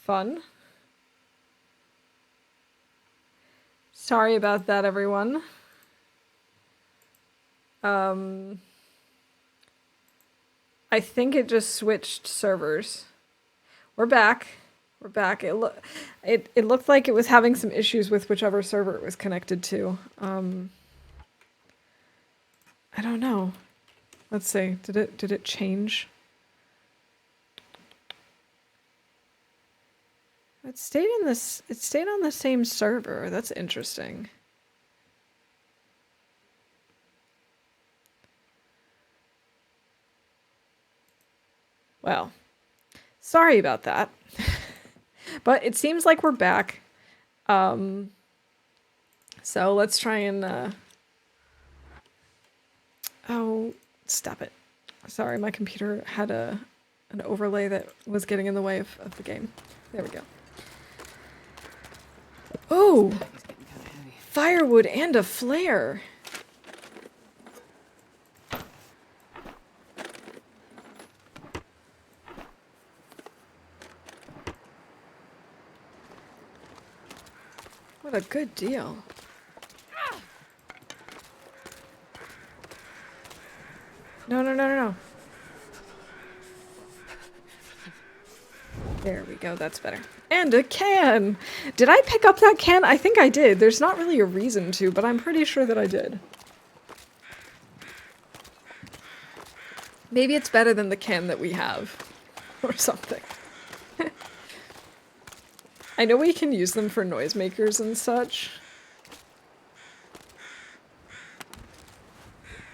Fun. Sorry about that, everyone. I think it just switched servers. We're back. We're back. It looked like it was having some issues with whichever server it was connected to. I don't know. Let's see. Did it change? It stayed on the same server. That's interesting. Well, sorry about that. But it seems like we're back. So let's try and oh, stop it. Sorry, my computer had an overlay that was getting in the way of the game. There we go. Oh! Firewood and a flare! What a good deal. No, no, no, no, no. There we go, that's better. And a can! Did I pick up that can? I think I did. There's not really a reason to, but I'm pretty sure that I did. Maybe it's better than the can that we have. Or something. I know we can use them for noisemakers and such.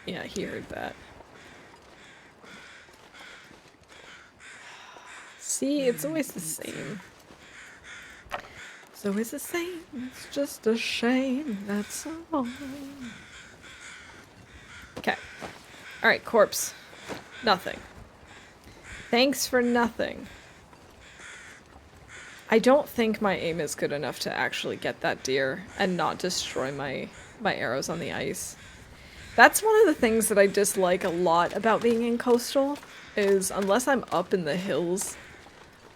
Yeah, he heard that. See, it's always the same. It's always the same. It's just a shame, that's all. Okay. Alright, corpse. Nothing. Thanks for nothing. I don't think my aim is good enough to actually get that deer and not destroy my arrows on the ice. That's one of the things that I dislike a lot about being in coastal, is unless I'm up in the hills,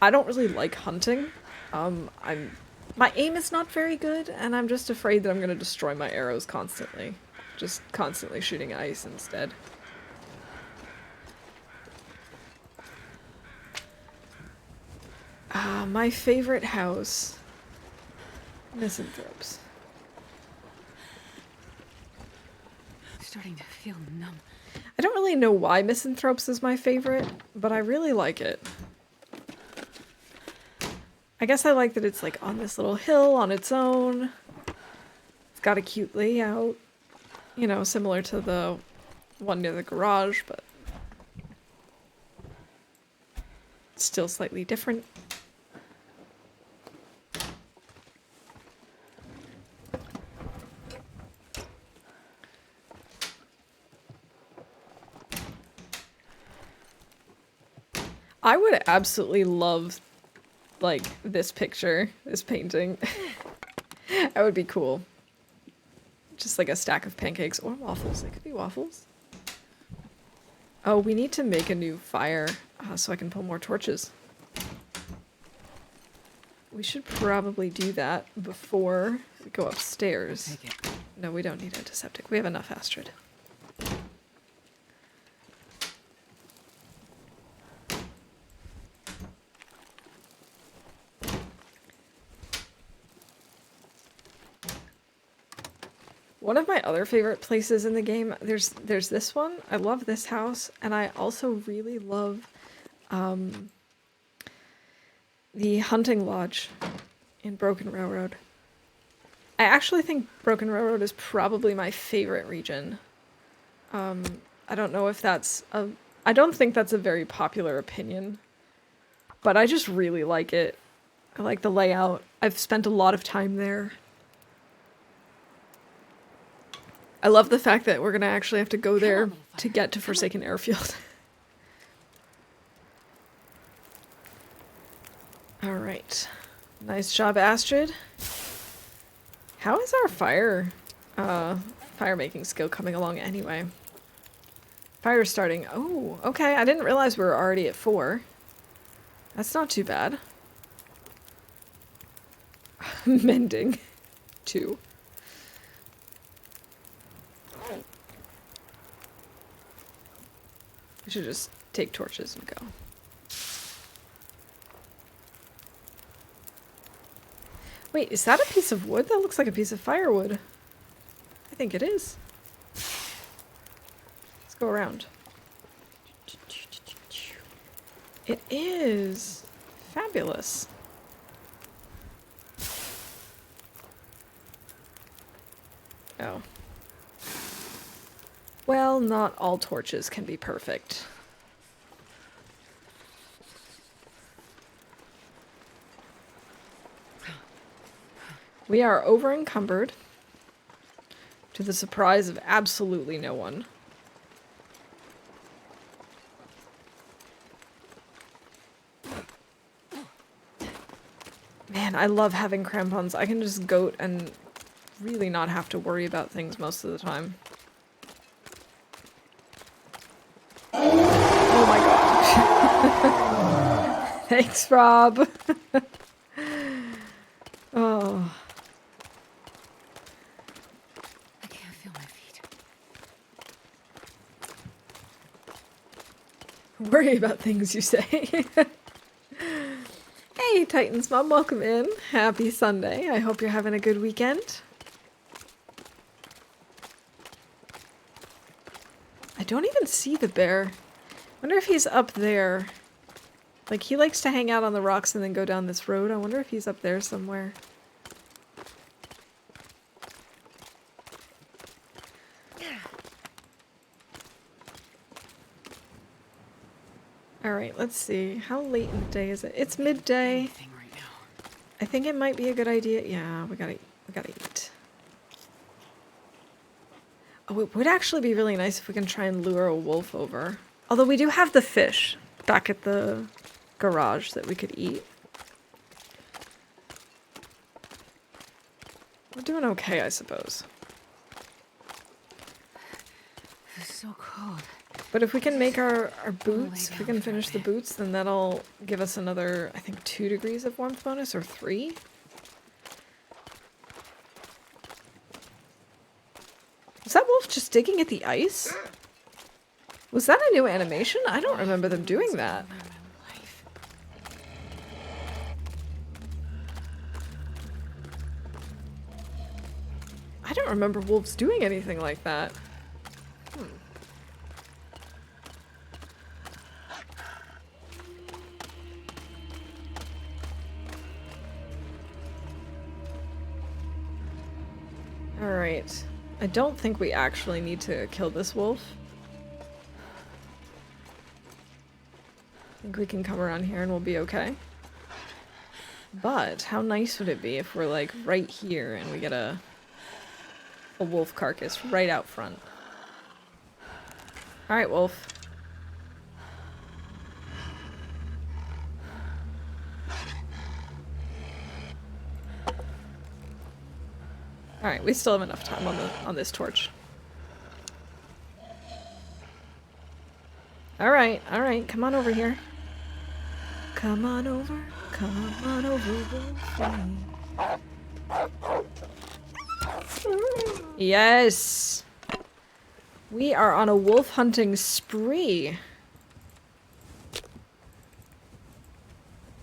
I don't really like hunting. My aim is not very good, and I'm just afraid that I'm gonna destroy my arrows constantly. Just constantly shooting ice instead. My favorite house. Misanthropes. I'm starting to feel numb. I don't really know why Misanthropes is my favorite, but I really like it. I guess I like that it's like on this little hill on its own. It's got a cute layout. You know, similar to the one near the garage, but still slightly different. I would absolutely love, like, this picture, this painting. That would be cool. Just like a stack of pancakes or waffles. They could be waffles. Oh, we need to make a new fire so I can pull more torches. We should probably do that before we go upstairs. Take it. No, we don't need antiseptic. We have enough Astrid. One of my other favorite places in the game, there's this one. I love this house, and I also really love the hunting lodge in Broken Railroad. I actually think Broken Railroad is probably my favorite region. I don't know if that's I don't think that's a very popular opinion, but I just really like it. I like the layout. I've spent a lot of time there. I love the fact that we're gonna actually have to go there to get to Forsaken Airfield. Alright. Nice job, Astrid. How is our fire making skill coming along anyway? Fire starting. Oh, okay. I didn't realize we were already at 4. That's not too bad. Mending. 2. We should just take torches and go. Wait, is that a piece of wood? That looks like a piece of firewood. I think it is. Let's go around. It is. Fabulous. Oh. Well, not all torches can be perfect. We are over encumbered, to the surprise of absolutely no one. Man, I love having crampons. I can just goat and really not have to worry about things most of the time. Oh my god. Thanks, Rob. Oh. I can't feel my feet. Worry about things, you say. Hey, Titans Mom, welcome in. Happy Sunday. I hope you're having a good weekend. I don't even see the bear. Wonder if he's up there. Like, he likes to hang out on the rocks and then go down this road. I wonder if he's up there somewhere. Alright, let's see. How late in the day is it? It's midday. Anything right now. I think it might be a good idea. Yeah, we gotta eat. Oh, it would actually be really nice if we can try and lure a wolf over. Although we do have the fish back at the garage that we could eat. We're doing okay, I suppose. It's so cold. But if we can make our boots, lay if we down can for a finish the bit. boots, then that'll give us another, I think, 2 degrees of warmth bonus, or 3? Was that wolf just digging at the ice? Was that a new animation? I don't remember them doing that. My life. I don't remember wolves doing anything like that. Alright. I don't think we actually need to kill this wolf. I think we can come around here and we'll be okay. But how nice would it be if we're like right here and we get a wolf carcass right out front. Alright, wolf. Alright, we still have enough time on this torch. Alright, come on over here. Come on over, wolfie. Yes! We are on a wolf hunting spree.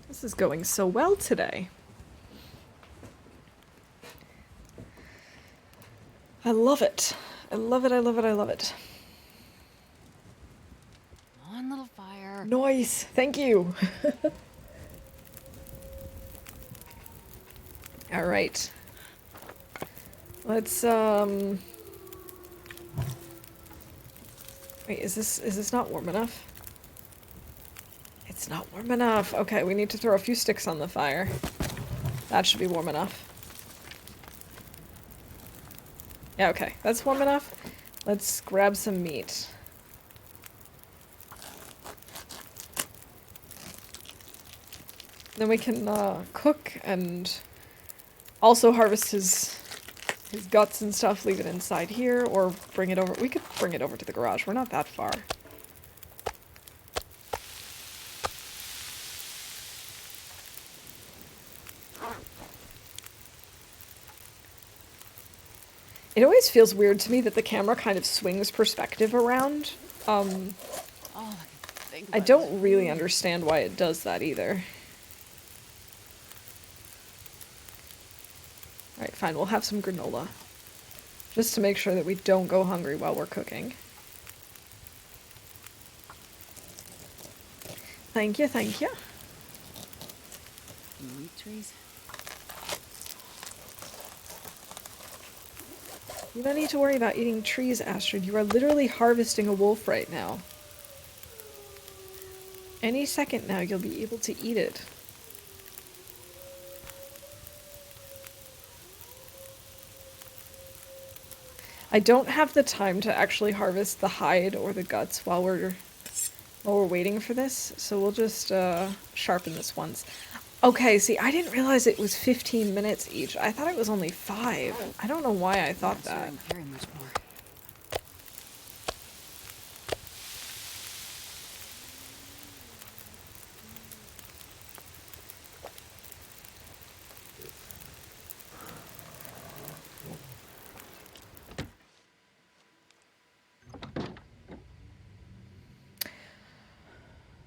This is going so well today. I love it. I love it, I love it, I love it. Come on, little fire. Nice! Thank you! Alright. Let's, Wait, is this not warm enough? It's not warm enough. Okay, we need to throw a few sticks on the fire. That should be warm enough. Yeah, okay. That's warm enough. Let's grab some meat. Then we can cook and also harvest his guts and stuff, leave it inside here, or bring it over. We could bring it over to the garage. We're not that far. It always feels weird to me that the camera kind of swings perspective around. All I can think I about don't is really food. understand why it does that either. Alright, fine, we'll have some granola. Just to make sure that we don't go hungry while we're cooking. Thank you, thank you. Meat trees? You don't need to worry about eating trees, Astrid. You are literally harvesting a wolf right now. Any second now, you'll be able to eat it. I don't have the time to actually harvest the hide or the guts while we're waiting for this, so we'll just sharpen this once. Okay, see, I didn't realize it was 15 minutes each. I thought it was only 5. I don't know why I thought Not sure I that. can carry much more.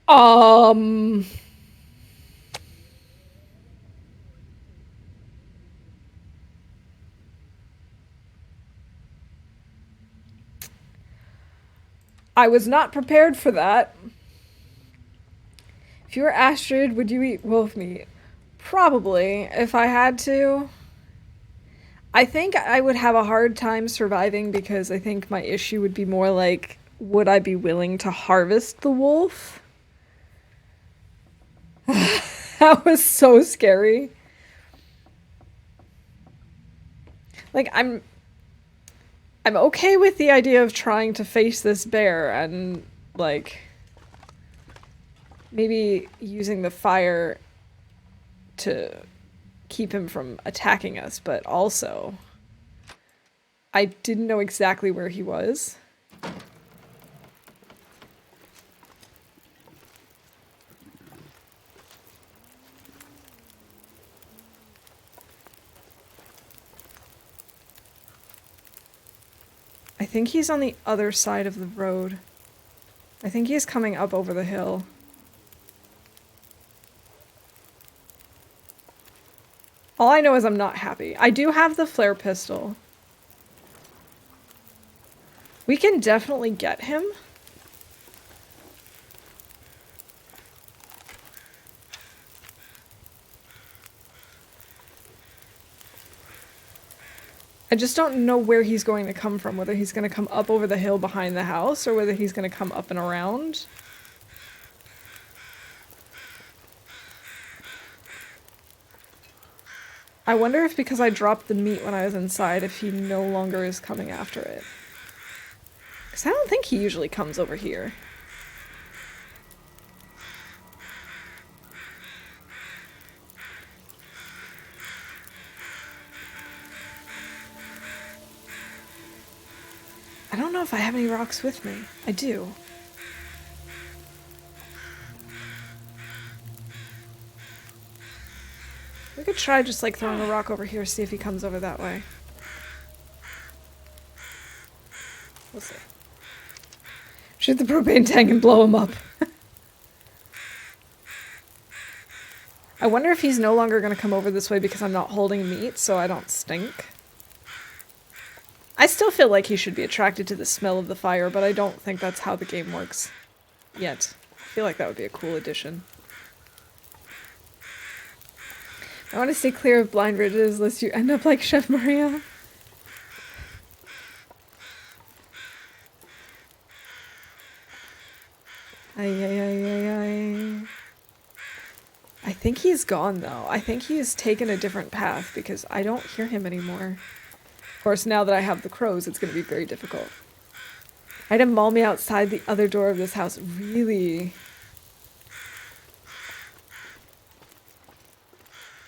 Um... I was not prepared for that. If you were Astrid, would you eat wolf meat? Probably, if I had to. I think I would have a hard time surviving because I think my issue would be more like, would I be willing to harvest the wolf? That was so scary. Like, I'm okay with the idea of trying to face this bear and, like, maybe using the fire to keep him from attacking us, but also I didn't know exactly where he was. I think he's on the other side of the road. I think he's coming up over the hill. All I know is I'm not happy. I do have the flare pistol. We can definitely get him. I just don't know where he's going to come from, whether he's going to come up over the hill behind the house or whether he's going to come up and around. I wonder if because I dropped the meat when I was inside, if he no longer is coming after it. Because I don't think he usually comes over here. I don't know if I have any rocks with me. I do. We could try just like throwing a rock over here, see if he comes over that way. We'll see. Shoot the propane tank and blow him up. I wonder if he's no longer going to come over this way because I'm not holding meat, so I don't stink. I still feel like he should be attracted to the smell of the fire, but I don't think that's how the game works yet. I feel like that would be a cool addition. I want to stay clear of blind ridges lest you end up like Chef Maria. Ay, ay, ay, ay, ay. I think he's gone though. I think he's taken a different path because I don't hear him anymore. Of course, now that I have the crows, it's going to be very difficult. I had him maul me outside the other door of this house. Really?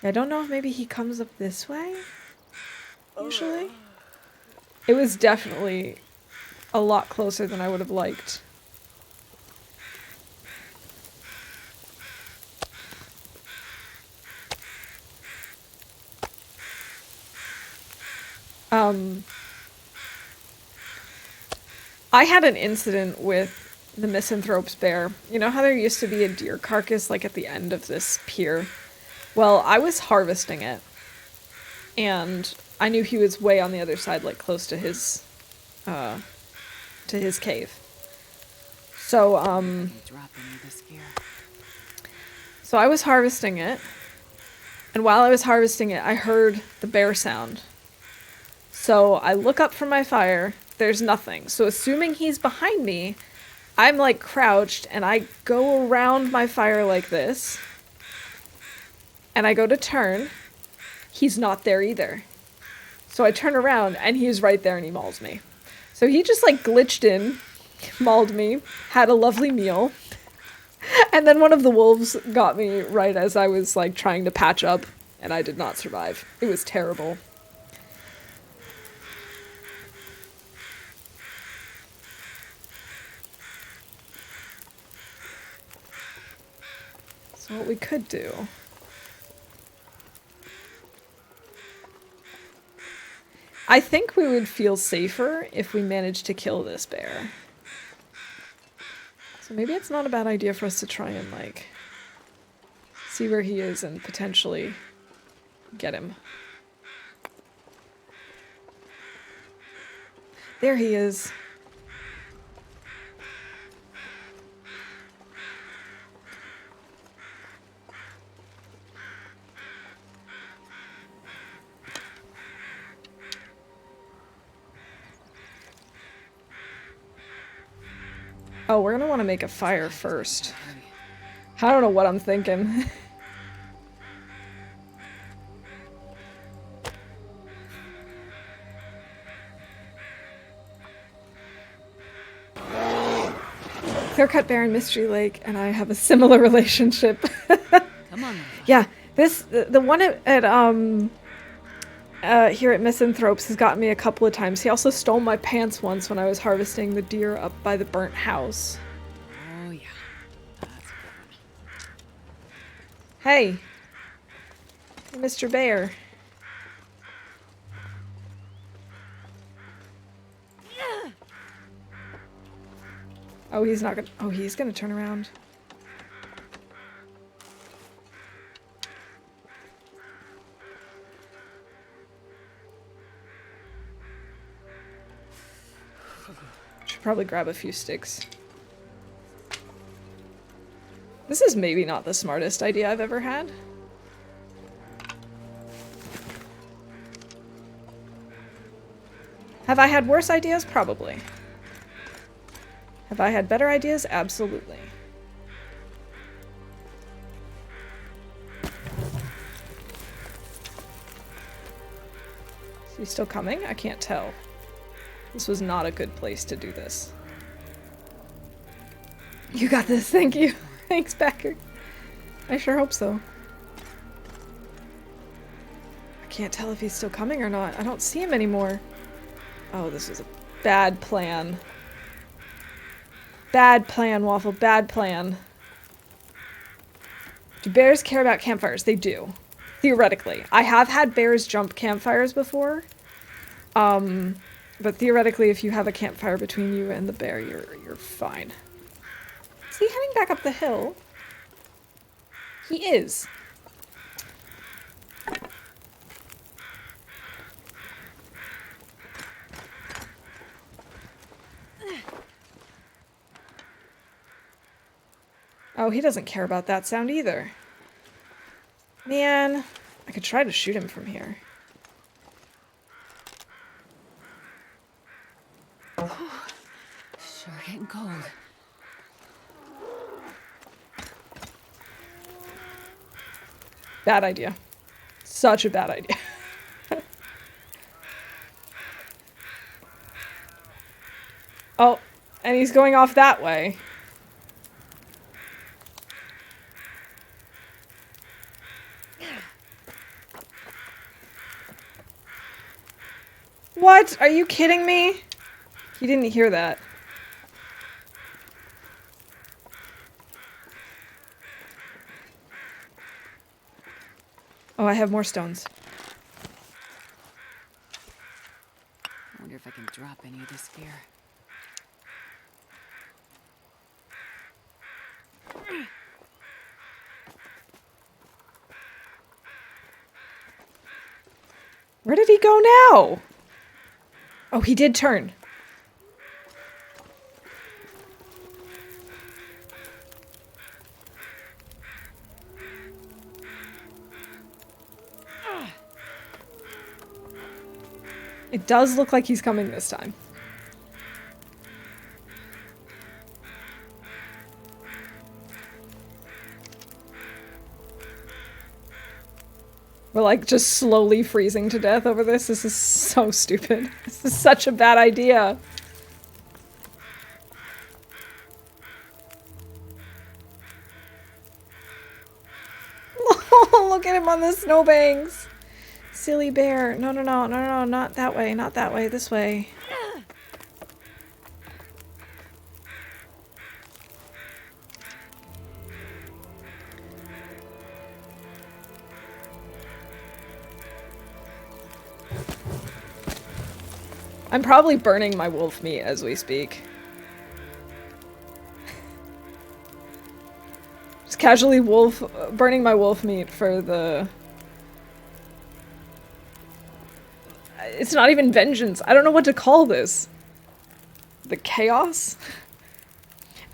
I don't know if maybe he comes up this way, usually. It was definitely a lot closer than I would have liked. I had an incident with the Misanthrope's bear. You know how there used to be a deer carcass like at the end of this pier? Well, I was harvesting it, and I knew he was way on the other side, like close to his cave. So, You drop any of this gear. so I was harvesting it, and while I was harvesting it, I heard the bear sound. So I look up from my fire, there's nothing. So assuming he's behind me, I'm like crouched, and I go around my fire like this, and I go to turn. He's not there either. So I turn around, and he's right there, and he mauls me. So he just like glitched in, mauled me, had a lovely meal. And then one of the wolves got me right as I was like trying to patch up, and I did not survive. It was terrible. So what we could do... I think we would feel safer if we managed to kill this bear. So maybe it's not a bad idea for us to try and, like, see where he is and potentially get him. There he is. Oh, we're gonna want to make a fire first. I don't know what I'm thinking. Clearcut Bear and Mystery Lake and I have a similar relationship. Come on. Yeah, the one here at Misanthropes has gotten me a couple of times. He also stole my pants once when I was harvesting the deer up by the burnt house. Oh yeah. That's a good one. Hey, Mr. Bear. Oh, he's not gonna... Oh, he's gonna turn around. Should probably grab a few sticks. This is maybe not the smartest idea I've ever had. Have I had worse ideas? Probably. Have I had better ideas? Absolutely. Is he still coming? I can't tell. This was not a good place to do this. You got this, thank you. Thanks, Becker. I sure hope so. I can't tell if he's still coming or not. I don't see him anymore. Oh, this is a bad plan. Bad plan, Waffle. Bad plan. Do bears care about campfires? They do. Theoretically. I have had bears jump campfires before. But theoretically, if you have a campfire between you and the bear, you're fine. Is he heading back up the hill? He is. Oh, he doesn't care about that sound either. Man, I could try to shoot him from here. Sure getting cold. Bad idea. Such a bad idea. Oh, and he's going off that way. What? Are you kidding me? He didn't hear that. Oh, I have more stones. I wonder if I can drop any of this gear. Where did he go now? Oh, he did turn. It does look like he's coming this time. We're like just slowly freezing to death over this. This is so stupid. This is such a bad idea. Look at him on the snowbanks. Silly bear. No, no, no, no, no, not that way, not that way, this way. I'm probably burning my wolf meat as we speak. Just casually burning my wolf meat for the... It's not even vengeance. I don't know what to call this. The chaos?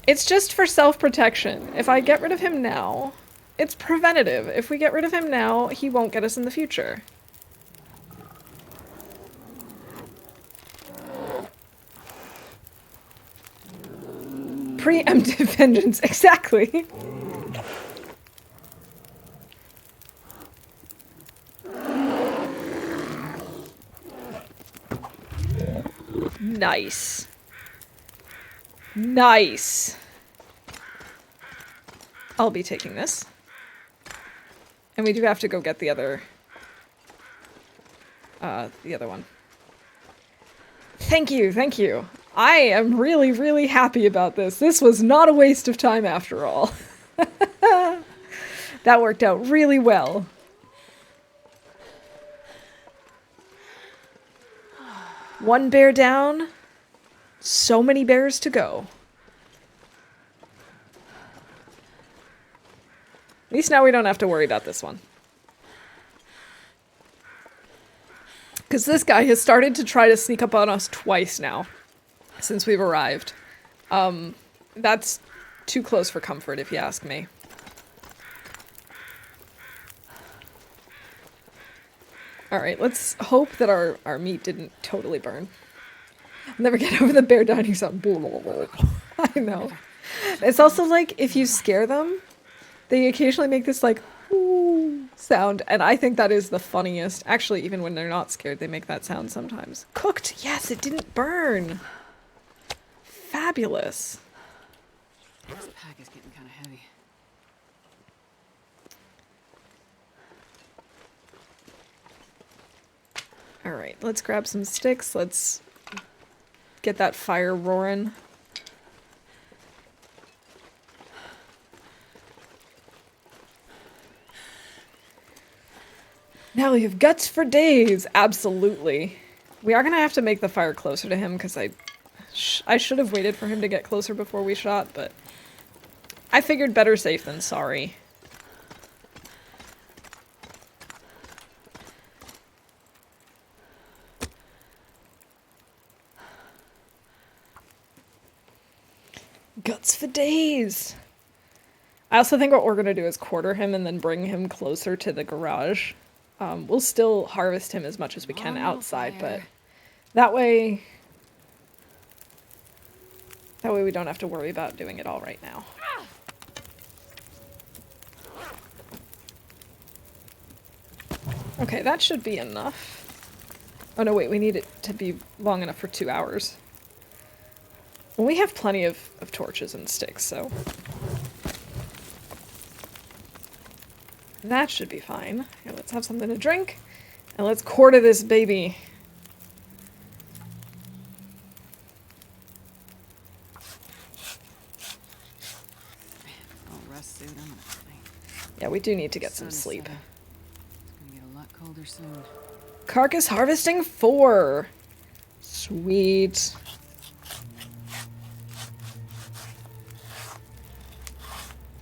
It's just for self-protection. If I get rid of him now, it's preventative. If we get rid of him now, he won't get us in the future. Preemptive vengeance, exactly. Nice. Nice. I'll be taking this. And we do have to go get the other one. Thank you, thank you. I am really, really happy about this. This was not a waste of time after all. That worked out really well. One bear down. So many bears to go. At least now we don't have to worry about this one. Because this guy has started to try to sneak up on us twice now. Since we've arrived. That's too close for comfort, if you ask me. Alright, let's hope that our meat didn't totally burn. I'll never get over the bear dining sound. I know. It's also like, if you scare them, they occasionally make this like, ooh sound, and I think that is the funniest. Actually, even when they're not scared, they make that sound sometimes. Cooked! Yes, it didn't burn! Fabulous. This pack is getting kind of heavy. Alright, let's grab some sticks. Let's get that fire roaring. Now we have guts for days. Absolutely. We are going to have to make the fire closer to him because I should have waited for him to get closer before we shot, but I figured better safe than sorry. Guts for days. I also think what we're going to do is quarter him and then bring him closer to the garage. We'll still harvest him as much as we can outside, but that way we don't have to worry about doing it all right now. Okay, that should be enough. Oh no, wait, we need it to be long enough for 2 hours. Well, we have plenty of torches and sticks, so... that should be fine. Here, let's have something to drink, and let's quarter this baby. Yeah, we do need to get some sleep. It's gonna get a lot colder soon. Carcass harvesting 4. Sweet.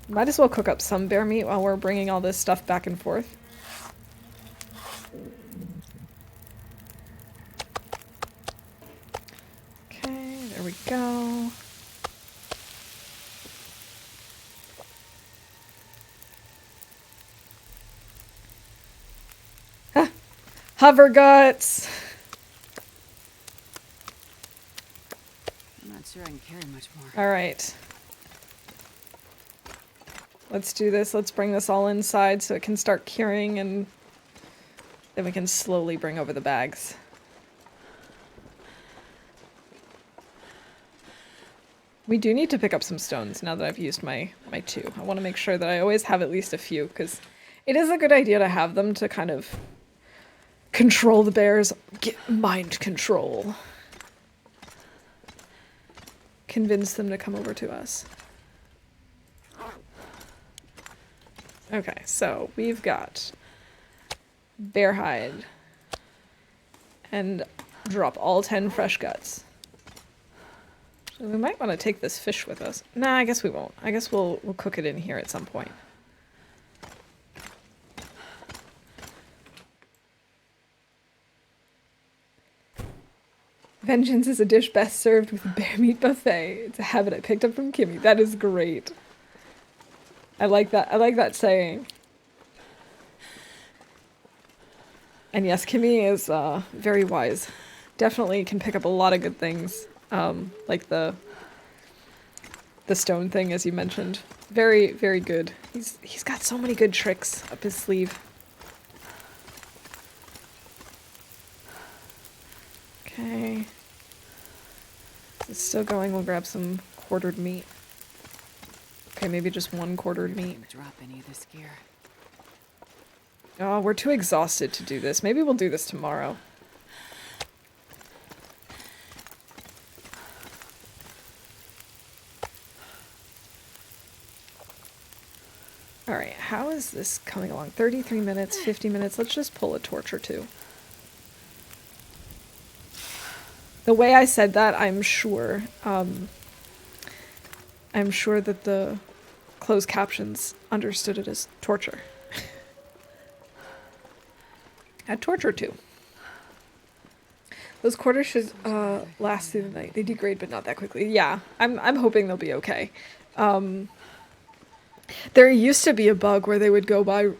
Might as well cook up some bear meat while we're bringing all this stuff back and forth. we go. Ah, hover guts. I'm not sure I can carry much more. All right. Let's do this. Let's bring this all inside so it can start curing, and then we can slowly bring over the bags. We do need to pick up some stones now that I've used my 2. I want to make sure that I always have at least a few, because it is a good idea to have them to kind of control the bears. Get mind control. Convince them to come over to us. Okay, so we've got bear hide and drop all 10 fresh guts. So we might want to take this fish with us. Nah, I guess we won't. I guess we'll cook it in here at some point. Vengeance is a dish best served with a bear meat buffet. It's a habit I picked up from Kimmy. That is great. I like that. I like that saying. And yes, Kimmy is very wise. Definitely can pick up a lot of good things. Like the stone thing, as you mentioned. Very, very good. He's got so many good tricks up his sleeve. Okay. It's still going. We'll grab some quartered meat. Okay, maybe just 1 quartered meat. Drop any of this gear. Oh, we're too exhausted to do this. Maybe we'll do this tomorrow. Alright, how is this coming along? 33 minutes, 50 minutes. Let's just pull a torch or 2. The way I said that, I'm sure that the closed captions understood it as torture. A torch or 2. Those quarters should last through the night. They degrade, but not that quickly. Yeah, I'm hoping they'll be okay. There used to be a bug where they would go bad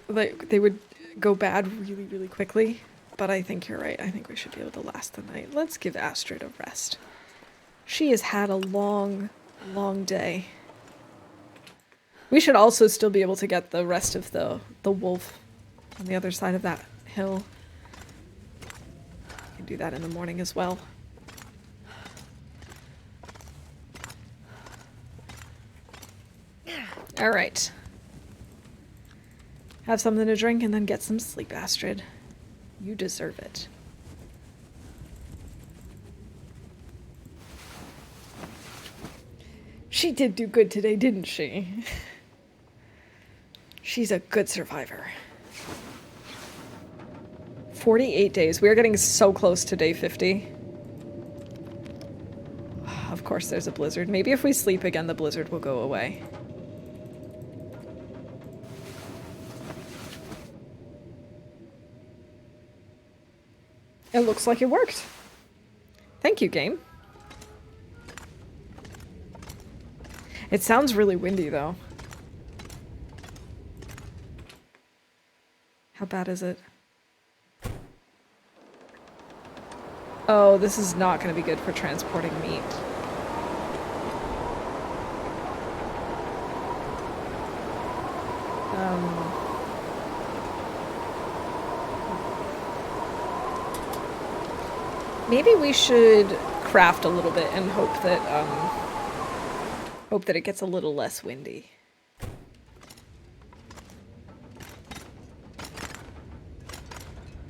really, really quickly. But I think you're right. I think we should be able to last the night. Let's give Astrid a rest. She has had a long, long day. We should also still be able to get the rest of the wolf on the other side of that hill. We can do that in the morning as well. All right. Have something to drink and then get some sleep, Astrid. You deserve it. She did do good today, didn't she? She's a good survivor. 48 days. We are getting so close to day 50. Of course there's a blizzard. Maybe if we sleep again, the blizzard will go away. It looks like it worked. Thank you, game. It sounds really windy, though. How bad is it? Oh, this is not going to be good for transporting meat. Maybe we should craft a little bit and hope that it gets a little less windy.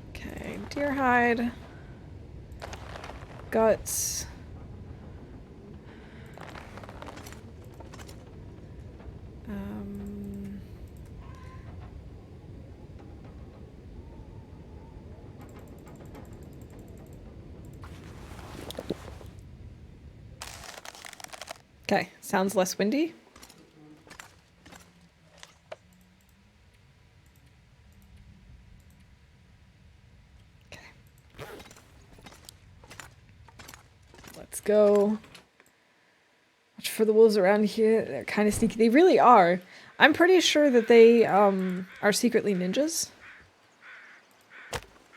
Okay, deer hide, guts. Okay, sounds less windy. Okay. Let's go. for the wolves around here. They're kind of sneaky. They really are. I'm pretty sure that they are secretly ninjas.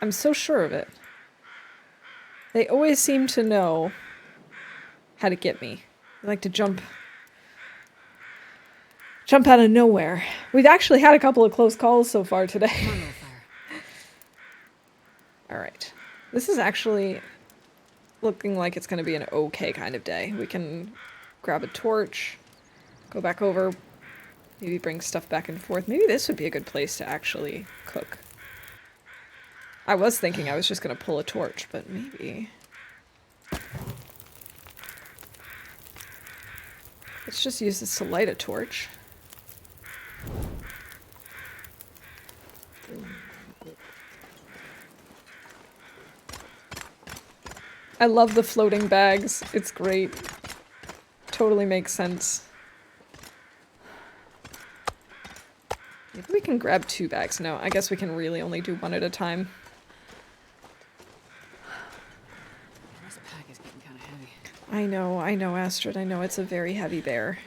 I'm so sure of it. They always seem to know how to get me. They like to jump out of nowhere. We've actually had a couple of close calls so far today. Come on, Loper. Alright. This is actually looking like it's going to be an okay kind of day. We can grab a torch, go back over, maybe bring stuff back and forth. Maybe this would be a good place to actually cook. I was thinking I was just going to pull a torch, but maybe... Let's just use this to light a torch. I love the floating bags. It's great. Totally makes sense. Maybe we can grab 2 bags. No, I guess we can really only do 1 at a time. This pack is getting kind of heavy. I know, Astrid. I know it's a very heavy bear.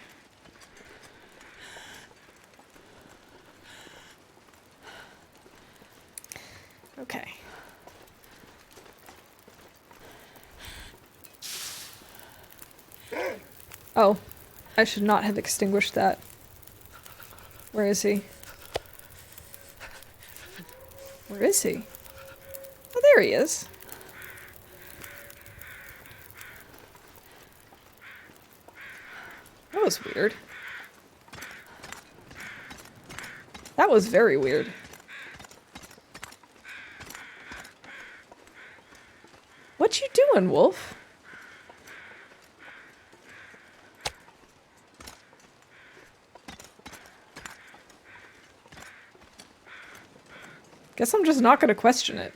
Okay. Oh, I should not have extinguished that. Where is he? Where is he? Oh, there he is. That was weird. That was very weird. What you doing, Wolf? Guess I'm just not gonna question it.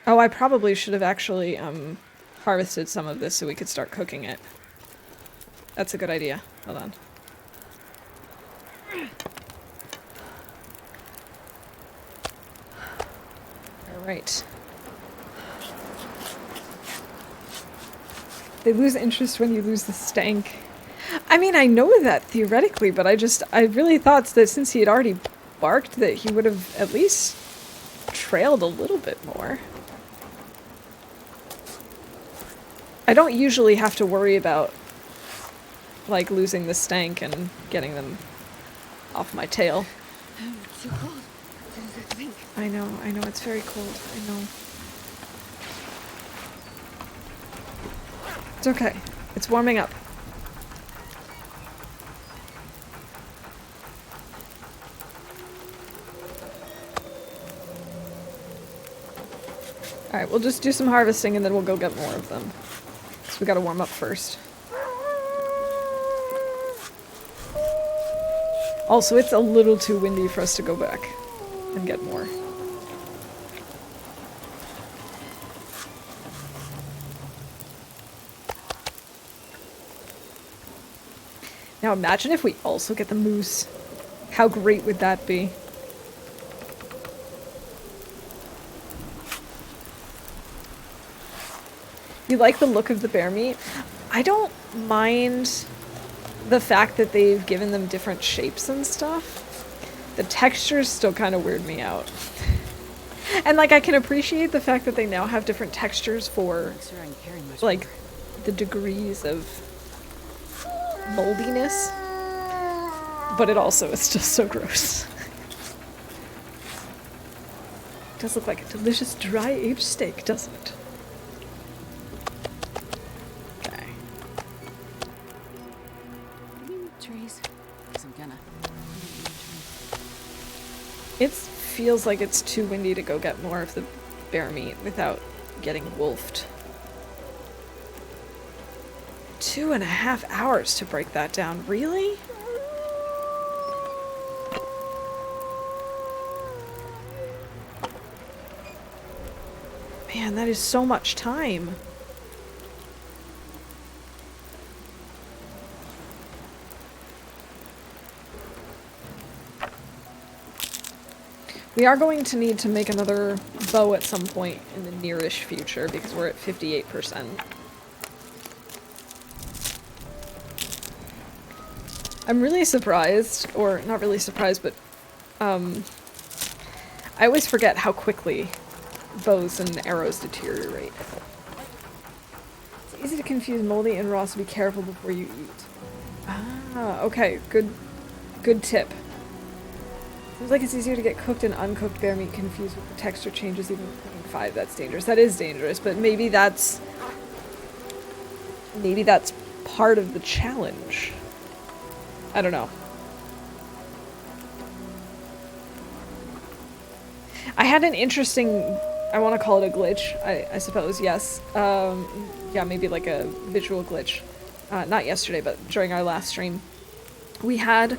Oh, I probably should have actually harvested some of this so we could start cooking it. That's a good idea. Hold on. Alright. They lose interest when you lose the stank. I mean, I know that theoretically, but I really thought that since he had already barked that he would have at least trailed a little bit more. I don't usually have to worry about, like, losing the stank and getting them off my tail. Oh, it's so cold. I know, it's very cold, I know. It's okay. It's warming up. Alright, we'll just do some harvesting and then we'll go get more of them. So we gotta warm up first. Also, it's a little too windy for us to go back and get more. Now imagine if we also get the moose. How great would that be? You like the look of the bear meat? I don't mind the fact that they've given them different shapes and stuff. The textures still kind of weird me out. And like I can appreciate the fact that they now have different textures for Sure, I can carry much like more. the degrees of moldiness. But it also is just so gross. It does look like a delicious dry aged steak, doesn't it? Okay. You need trees? 'Cause I'm gonna. It feels like it's too windy to go get more of the bear meat without getting wolfed. 2.5 hours to break that down, really? Man, that is so much time. We are going to need to make another bow at some point in the nearish future because we're at 58%. I'm really surprised, or not really surprised, but I always forget how quickly bows and arrows deteriorate. It's easy to confuse moldy and raw, so be careful before you eat. Ah, okay, good tip. Seems like it's easier to get cooked and uncooked bear meat confused with the texture changes even with cooking 5. That's dangerous. That is dangerous, but maybe that's part of the challenge. I don't know. I had an interesting, I want to call it a glitch, I suppose, yes. Yeah, maybe like a visual glitch. Not yesterday, but during our last stream. We had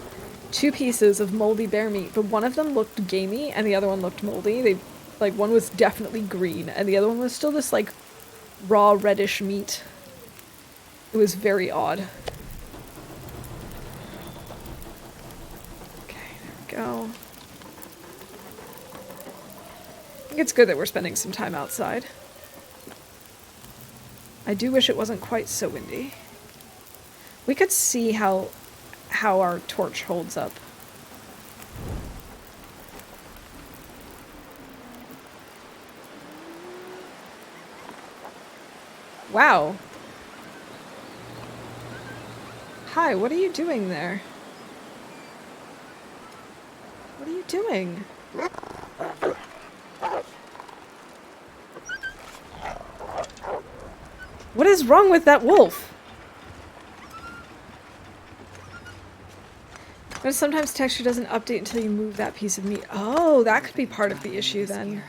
2 pieces of moldy bear meat, but one of them looked gamey and the other one looked moldy. Like, one was definitely green and the other one was still this, like, raw reddish meat. It was very odd. Go. I think it's good that we're spending some time outside. I do wish it wasn't quite so windy. We could see how our torch holds up. Wow. Hi, what are you doing there? What are you doing? What is wrong with that wolf? But sometimes texture doesn't update until you move that piece of meat. Oh, that could be part of the issue then.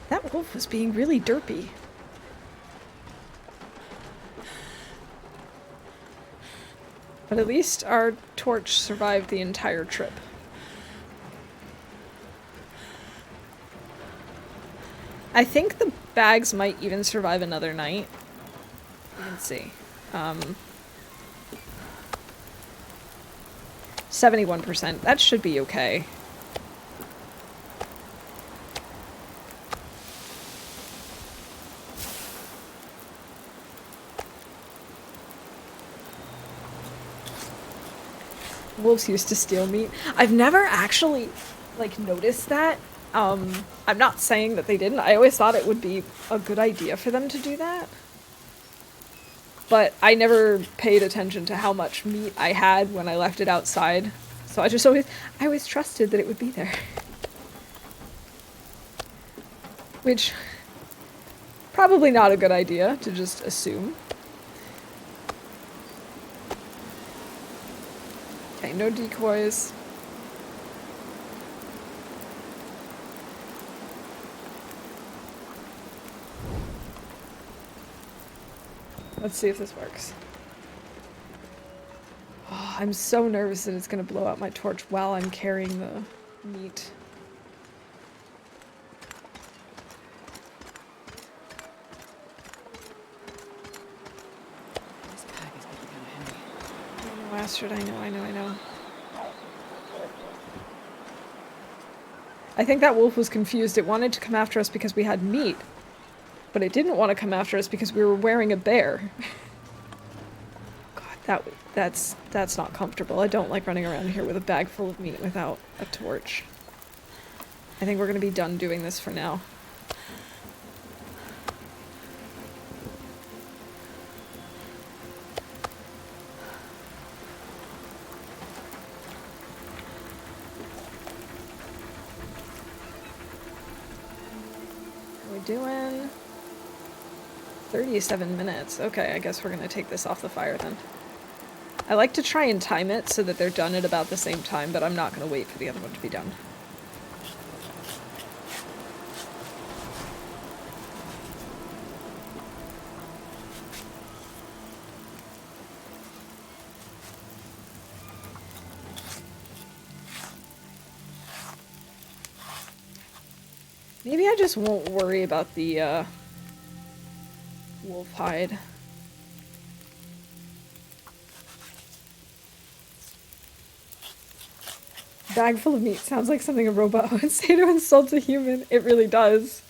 That wolf was being really derpy. But at least our torch survived the entire trip. I think the bags might even survive another night. Let's see. 71%. That should be okay. Wolves used to steal meat. I've never actually, like, noticed that. I'm not saying that they didn't. I always thought it would be a good idea for them to do that. But I never paid attention to how much meat I had when I left it outside. So I always trusted that it would be there. Which, probably not a good idea to just assume. Okay, no decoys. Let's see if this works. Oh, I'm so nervous that it's going to blow out my torch while I'm carrying the meat. This pack is getting kind of heavy. I know, Astrid, I know. I think that wolf was confused. It wanted to come after us because we had meat. But it didn't want to come after us because we were wearing a bear. God, that's not comfortable. I don't like running around here with a bag full of meat without a torch. I think we're going to be done doing this for now. How are we doing? 37 minutes. Okay, I guess we're gonna take this off the fire then. I like to try and time it so that they're done at about the same time, but I'm not gonna wait for the other one to be done. Maybe I just won't worry about the, wolf hide. Bag full of meat sounds like something a robot would say to insult a human. It really does.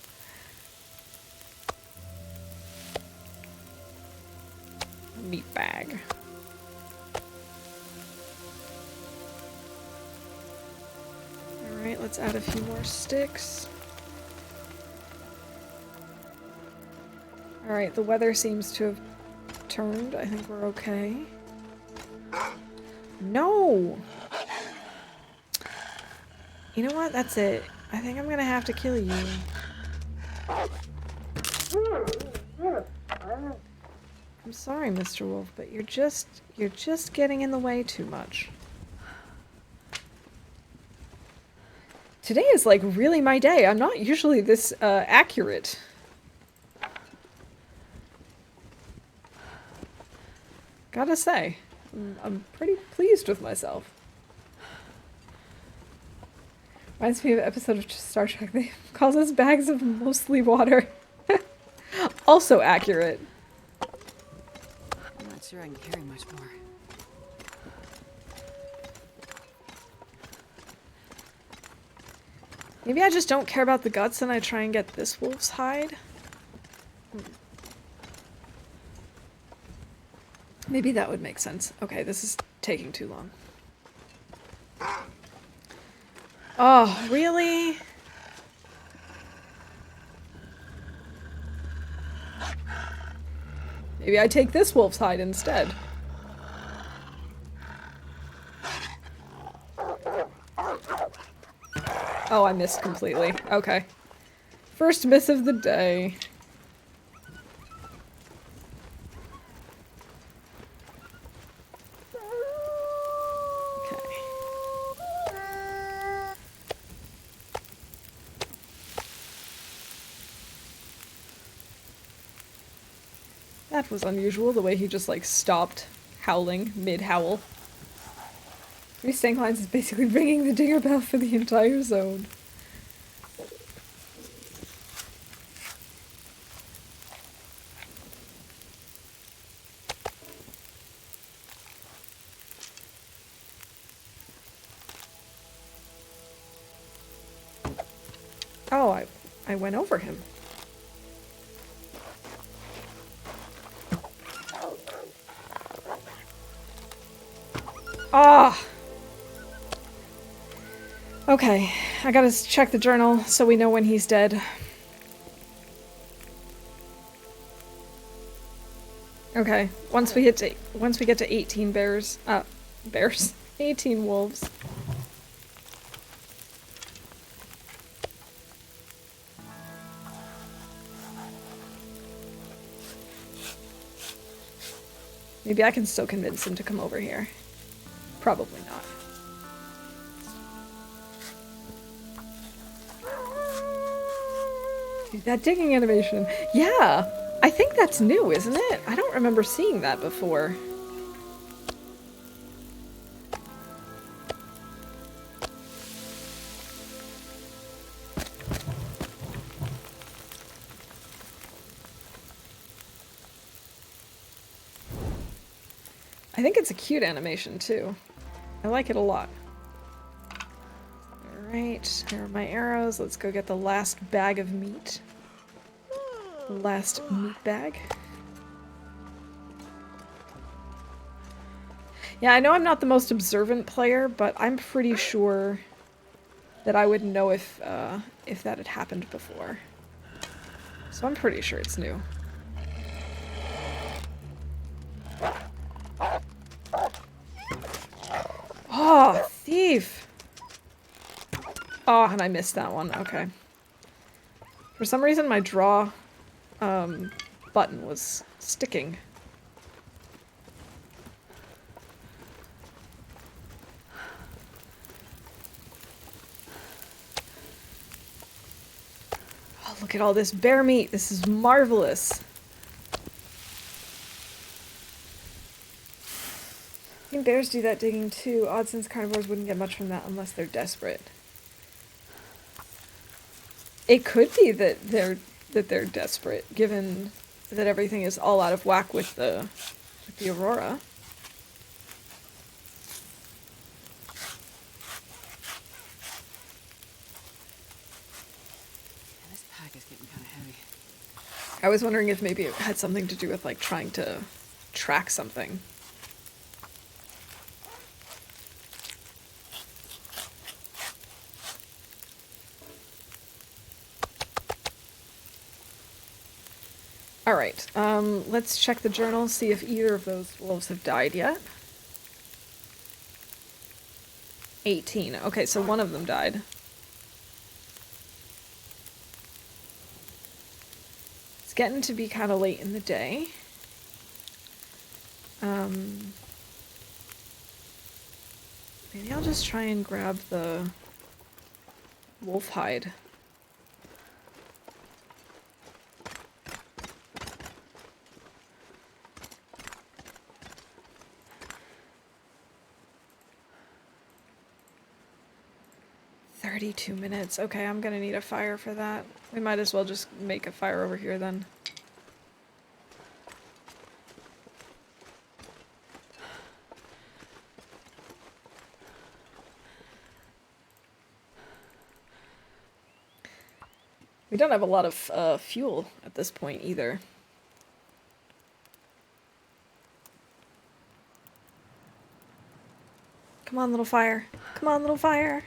Meat bag. Alright, let's add a few more sticks. Alright, the weather seems to have turned. I think we're okay. No! You know what? That's it. I think I'm gonna have to kill you. I'm sorry, Mr. Wolf, but you're just getting in the way too much. Today is like really my day. I'm not usually this accurate. Gotta say, I'm pretty pleased with myself. Reminds me of an episode of Star Trek. They calls us bags of mostly water. Also accurate. I'm not sure I can carry much more. Maybe I just don't care about the guts and I try and get this wolf's hide. Maybe that would make sense. Okay, this is taking too long. Oh, really? Maybe I take this wolf's hide instead. Oh, I missed completely. Okay. First miss of the day. That was unusual, the way he just, like, stopped howling mid-howl. 3 stank lines is basically ringing the dinger bell for the entire zone. Oh, I went over him. Ah! Okay, I gotta check the journal so we know when he's dead. Okay, once we get to 18 bears, 18 wolves. Maybe I can still convince him to come over here. Probably not. Dude, that digging animation. Yeah! I think that's new, isn't it? I don't remember seeing that before. I think it's a cute animation, too. I like it a lot. Alright, here are my arrows. Let's go get the last bag of meat. Last meat bag. Yeah, I know I'm not the most observant player, but I'm pretty sure that I would know if that had happened before. So I'm pretty sure it's new. Oh, thief! Oh, and I missed that one. Okay. For some reason, my draw button was sticking. Oh, look at all this bear meat. This is marvelous. I think bears do that digging too. Odd since carnivores wouldn't get much from that unless they're desperate. It could be that they're desperate, given that everything is all out of whack with the aurora. I was wondering if maybe it had something to do with, like, trying to track something. Alright, let's check the journal, see if either of those wolves have died yet. 18. Okay, so one of them died. It's getting to be kind of late in the day. Maybe I'll just try and grab the wolf hide. $32. Okay, I'm gonna need a fire for that. We might as well just make a fire over here then. We don't have a lot of fuel at this point either. Come on, little fire. Come on, little fire.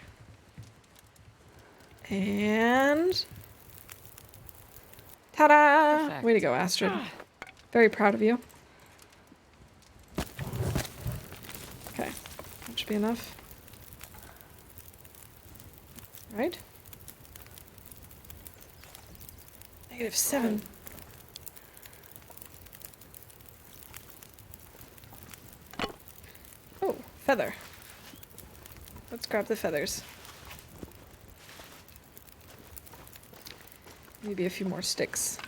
And... ta-da! Perfect. Way to go, Astrid. Very proud of you. Okay, that should be enough. Right? -7. Oh, feather. Let's grab the feathers. Maybe a few more sticks.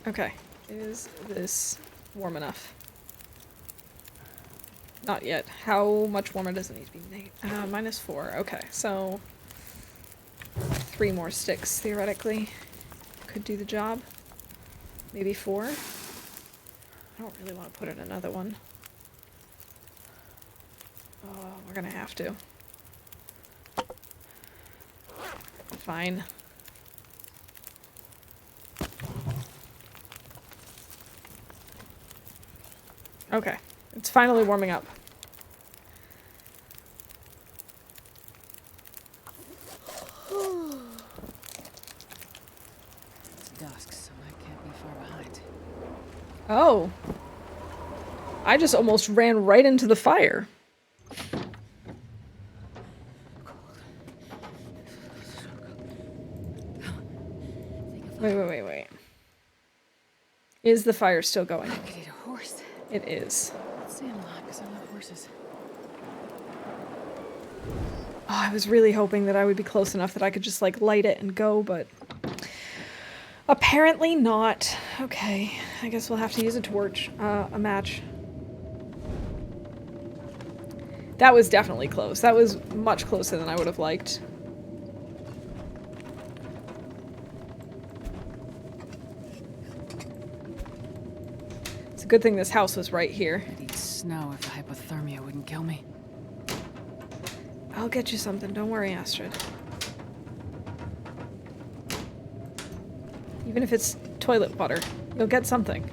Okay, is this warm enough? Not yet. How much warmer does it need to be? -4. Okay, so 3 more sticks, theoretically, could do the job. Maybe 4. I don't really want to put in another one. Oh, we're gonna have to. Fine. Okay, it's finally warming up. It's dusk, so I can't be far behind. Oh. I just almost ran right into the fire. Wait. Is the fire still going? I could eat a horse. It is. Let's say a lot, because I love horses. Oh, I was really hoping that I would be close enough that I could just, like, light it and go, but... apparently not. Okay, I guess we'll have to use a torch. A match. That was definitely close. That was much closer than I would have liked. It's a good thing this house was right here. I'd eat snow if the hypothermia wouldn't kill me. I'll get you something. Don't worry, Astrid. Even if it's toilet water, you'll get something.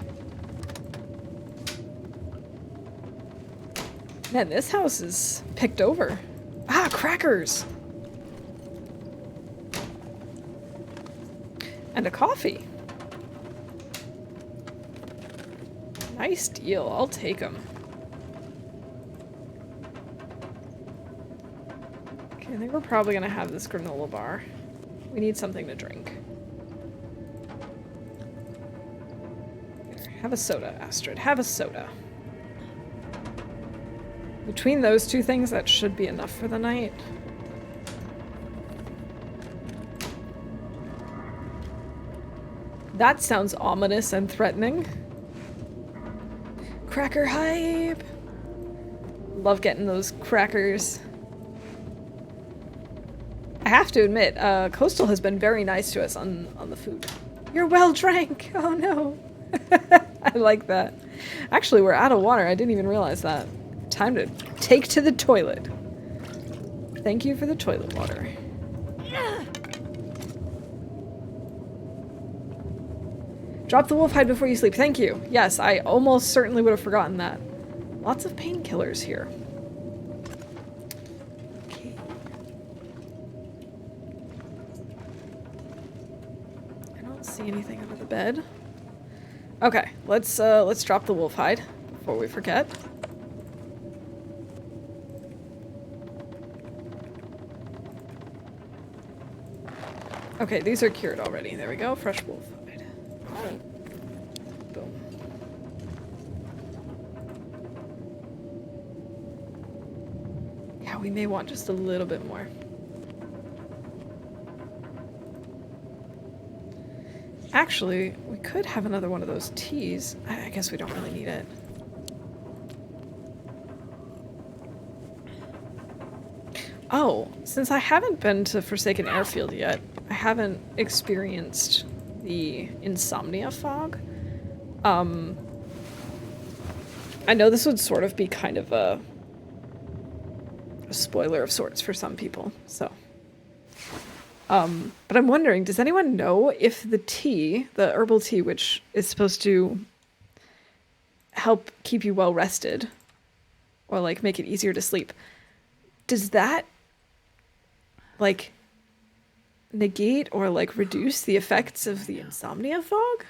Man, this house is picked over. Ah, crackers! And a coffee. Nice deal. I'll take them. Okay, I think we're probably gonna have this granola bar. We need something to drink. Here, have a soda, Astrid. Have a soda. Between those two things, that should be enough for the night. That sounds ominous and threatening. Cracker hype! Love getting those crackers. I have to admit, Coastal has been very nice to us on the food. You're well drank! Oh no! I like that. Actually, we're out of water. I didn't even realize that. Time to take to the toilet. Thank you for the toilet water. Drop the wolf hide before you sleep. Thank you. Yes, I almost certainly would have forgotten that. Lots of painkillers here. Okay. I don't see anything under the bed. Okay, let's drop the wolf hide before we forget. Okay, these are cured already. There we go. Fresh wolf hide. Boom. Yeah, we may want just a little bit more. Actually, we could have another one of those teas. I guess we don't really need it. Oh, since I haven't been to Forsaken Airfield yet, I haven't experienced the insomnia fog. I know this would sort of be kind of a spoiler of sorts for some people, so. But I'm wondering, does anyone know if the tea, the herbal tea, which is supposed to help keep you well rested, or like make it easier to sleep, does that like negate or like reduce the effects of the insomnia fog?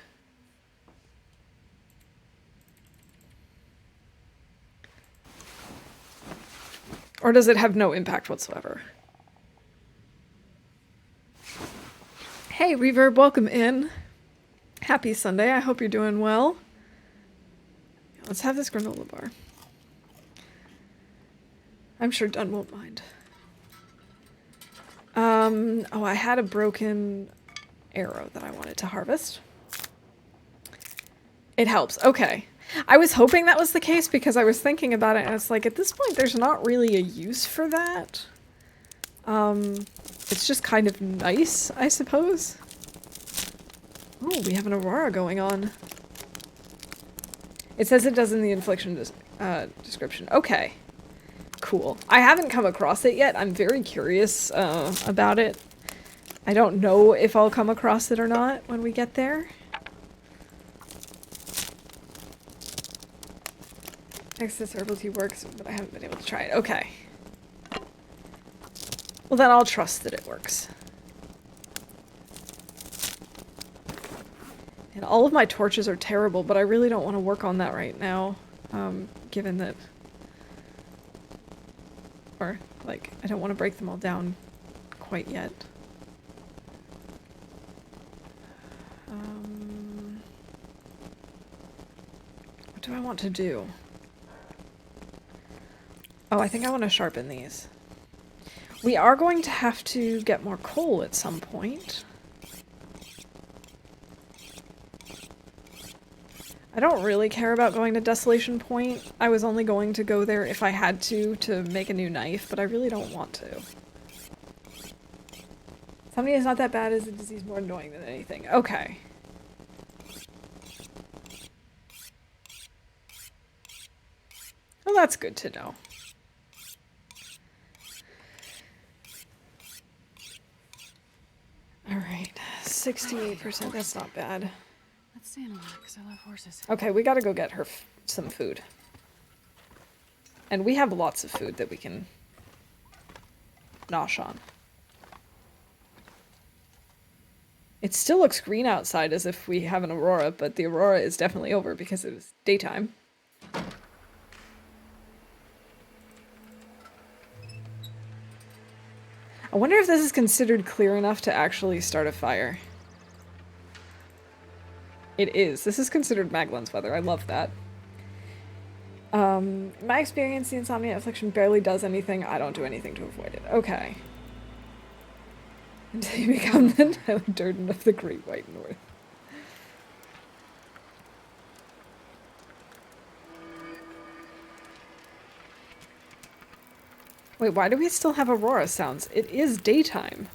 Or does it have no impact whatsoever? Hey Reverb, welcome in. Happy Sunday, I hope you're doing well. Let's have this granola bar. I'm sure Dunn won't mind. Oh, I had a broken arrow that I wanted to harvest. It helps, okay. I was hoping that was the case because I was thinking about it and it's like, at this point there's not really a use for that. It's just kind of nice, I suppose. Oh, we have an aurora going on. It says it does in the infliction description. Okay. Cool. I haven't come across it yet. I'm very curious about it. I don't know if I'll come across it or not when we get there. Excess herbal tea works, but I haven't been able to try it. Okay. Well, then I'll trust that it works. And all of my torches are terrible, but I really don't want to work on that right now, given that... Or, like, I don't want to break them all down quite yet. What do I want to do? Oh, I think I want to sharpen these. We are going to have to get more coal at some point. I don't really care about going to Desolation Point. I was only going to go there if I had to make a new knife, but I really don't want to. Insomnia is not that bad, it's a disease more annoying than anything. Okay. Well, that's good to know. Alright, 68%, that's not bad. Let's stand a lot, because I love horses. Okay, we gotta go get her some food. And we have lots of food that we can nosh on. It still looks green outside as if we have an aurora, but the aurora is definitely over because it is daytime. I wonder if this is considered clear enough to actually start a fire. It is. This is considered Maglun's weather. I love that. My experience, the insomnia affliction barely does anything. I don't do anything to avoid it. Okay. Until you become the Tyler Durden of the Great White North. Wait, why do we still have aurora sounds? It is daytime.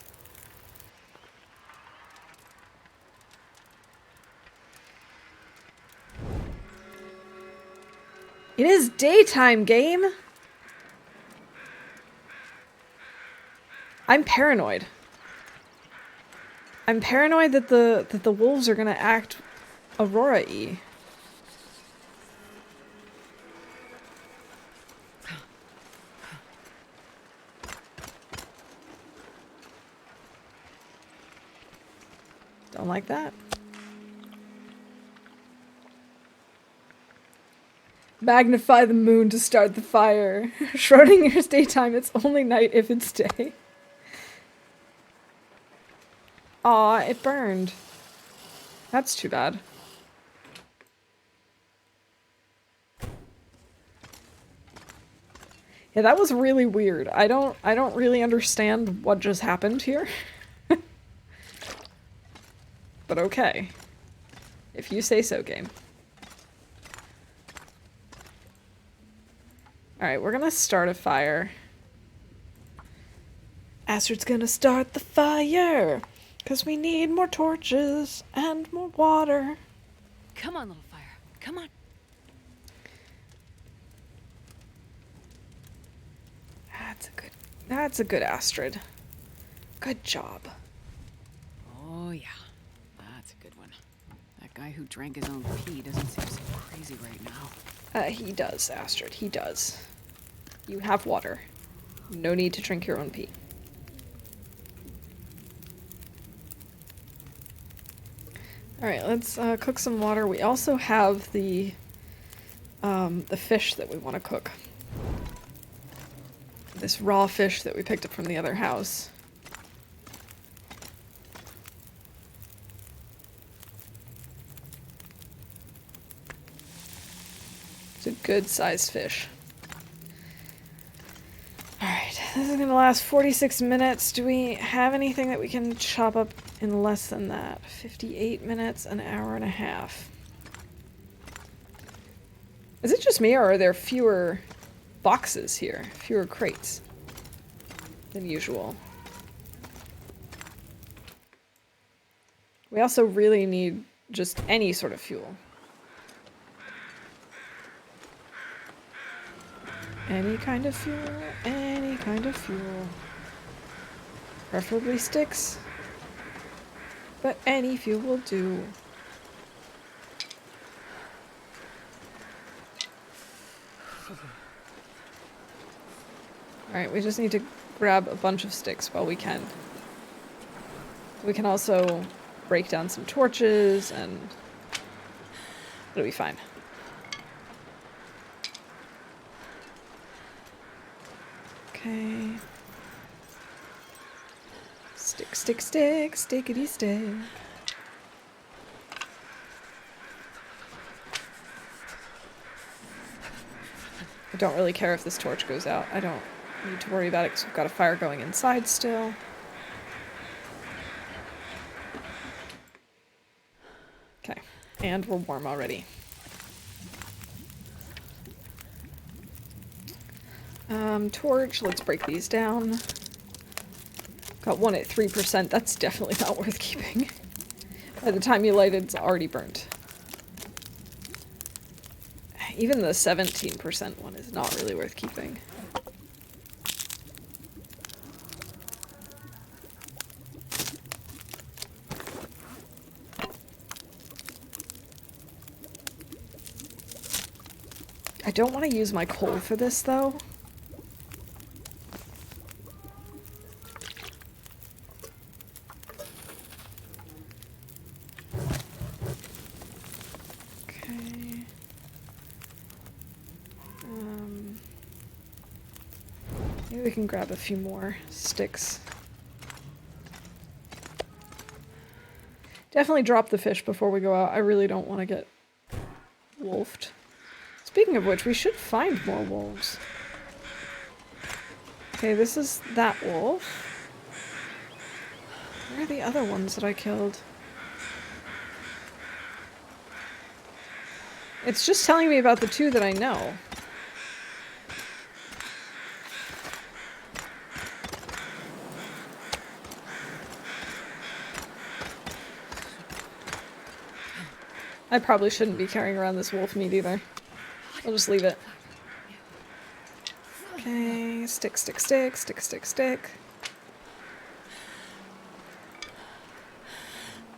It is daytime, game! I'm paranoid. I'm paranoid that the wolves are gonna act Aurora E. Don't like that. Magnify the moon to start the fire. Schrodinger's daytime, it's only night if it's day. Aw, it burned. That's too bad. Yeah, that was really weird. I don't really understand what just happened here. But okay. If you say so, game. Alright, we're gonna start a fire. Astrid's gonna start the fire! 'Cause we need more torches and more water. Come on, little fire. Come on. That's a good Astrid. Good job. Oh, yeah. That's a good one. That guy who drank his own pee doesn't seem so crazy right now. He does, Astrid. He does. You have water. No need to drink your own pee. Alright, let's cook some water. We also have the fish that we want to cook. This raw fish that we picked up from the other house. It's a good sized fish. Alright, this is gonna last 46 minutes. Do we have anything that we can chop up in less than that? 58 minutes, an hour and a half. Is it just me, or are there fewer boxes here? Fewer crates than usual? We also really need just any sort of fuel. Any kind of fuel, any kind of fuel. Preferably sticks, but any fuel will do. Alright, we just need to grab a bunch of sticks while we can. We can also break down some torches and it'll be fine. Okay. Stick, stick, stick, stickity stick. I don't really care if this torch goes out. I don't need to worry about it because we've got a fire going inside still. Okay, and we're warm already. Torch, let's break these down. Got one at 3%, that's definitely not worth keeping. By the time you light it, it's already burnt. Even the 17% one is not really worth keeping. I don't want to use my coal for this, though. Okay. Maybe we can grab a few more sticks. Definitely drop the fish before we go out. I really don't want to get wolfed. Speaking of which, we should find more wolves. Okay, this is that wolf. Where are the other ones that I killed? It's just telling me about the two that I know. I probably shouldn't be carrying around this wolf meat either. I'll just leave it. Okay, stick, stick, stick, stick, stick, stick.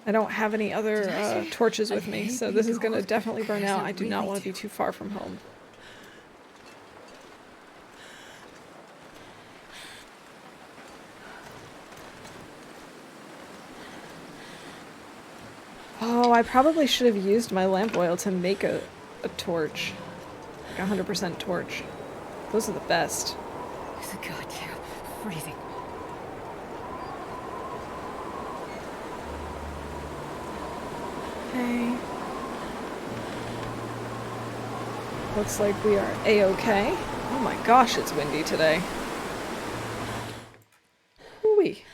I don't have any other torches with me, so this is going to definitely burn out. I do not want to be too far from home. Oh, I probably should have used my lamp oil to make a torch. Like 100% torch. Those are the best. It's a goddamn freezing. Okay. Looks like we are A-okay. Oh my gosh, it's windy today. Ooh-wee.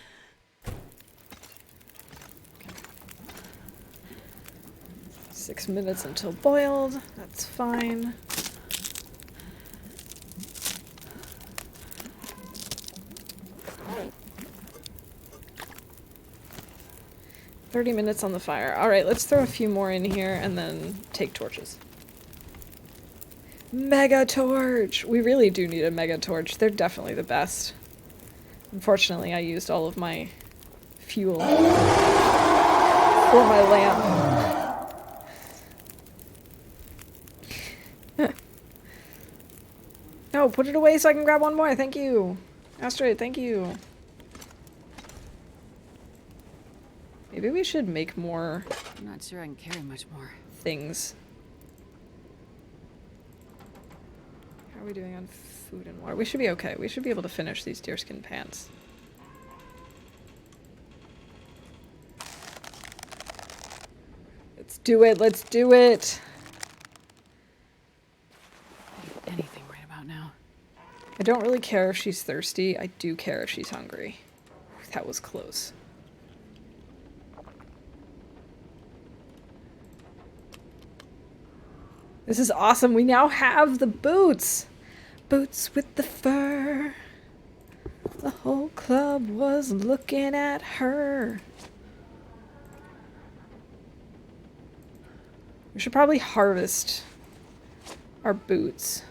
6 minutes until boiled. That's fine. "30 minutes on the fire." Alright, let's throw a few more in here and then take torches. Mega torch! We really do need a mega torch. They're definitely the best. Unfortunately, I used all of my fuel for my lamp. No, put it away so I can grab one more. Thank you. Astrid, thank you. Maybe we should make more I'm not sure I can carry much more. things. How are we doing on food and water? We should be okay. We should be able to finish these deerskin pants. Let's do it. Let's do it. Anything right about now. I don't really care if she's thirsty. I do care if she's hungry. That was close. This is awesome. We now have the boots. Boots with the fur. The whole club was looking at her. We should probably harvest our boots.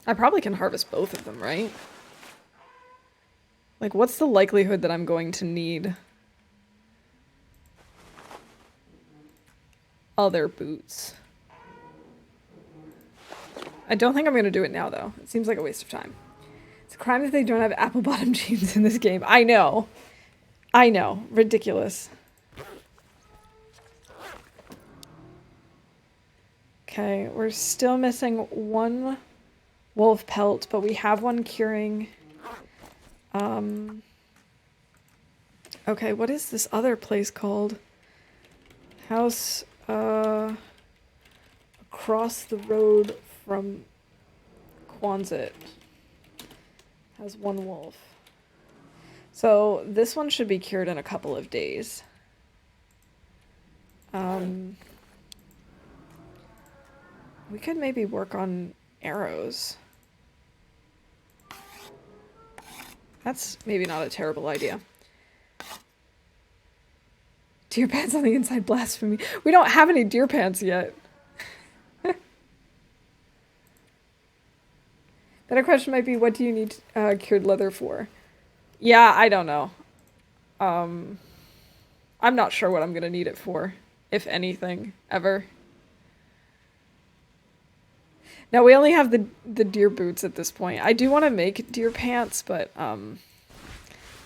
I probably can harvest both of them, right? Like, what's the likelihood that I'm going to need other boots? I don't think I'm going to do it now, though. It seems like a waste of time. It's a crime that they don't have apple-bottom jeans in this game. I know. I know. Ridiculous. Okay, we're still missing one wolf pelt, but we have one curing. Okay, what is this other place called? House, across the road from Quonset. Has one wolf. So this one should be cured in a couple of days. We could maybe work on arrows. That's maybe not a terrible idea. Deer pants on the inside, blasphemy. We don't have any deer pants yet. Better question might be, what do you need cured leather for? Yeah, I don't know. I'm not sure what I'm gonna need it for, if anything, ever. Now, we only have the deer boots at this point. I do want to make deer pants, but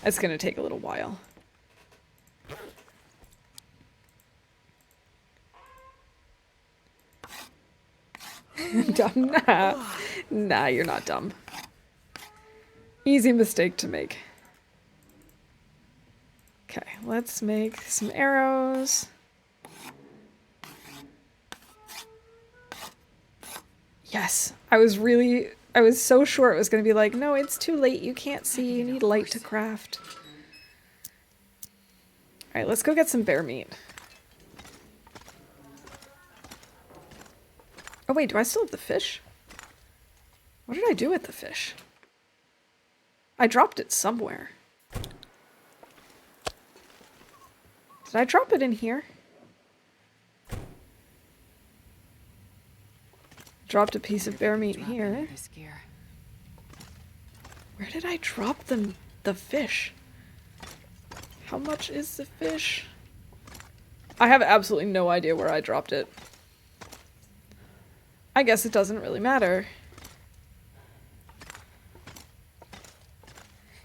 it's going to take a little while. Dumb? Nah, you're not dumb. Easy mistake to make. Okay, let's make some arrows. Yes, I was so sure it was going to be like, no, it's too late, you can't see, you need light to craft. Alright, let's go get some bear meat. Oh wait, do I still have the fish? What did I do with the fish? I dropped it somewhere. Did I drop it in here? Dropped a piece of bear meat Drop in here. this gear. Where did I drop the fish? How much is the fish? I have absolutely no idea where I dropped it. I guess it doesn't really matter.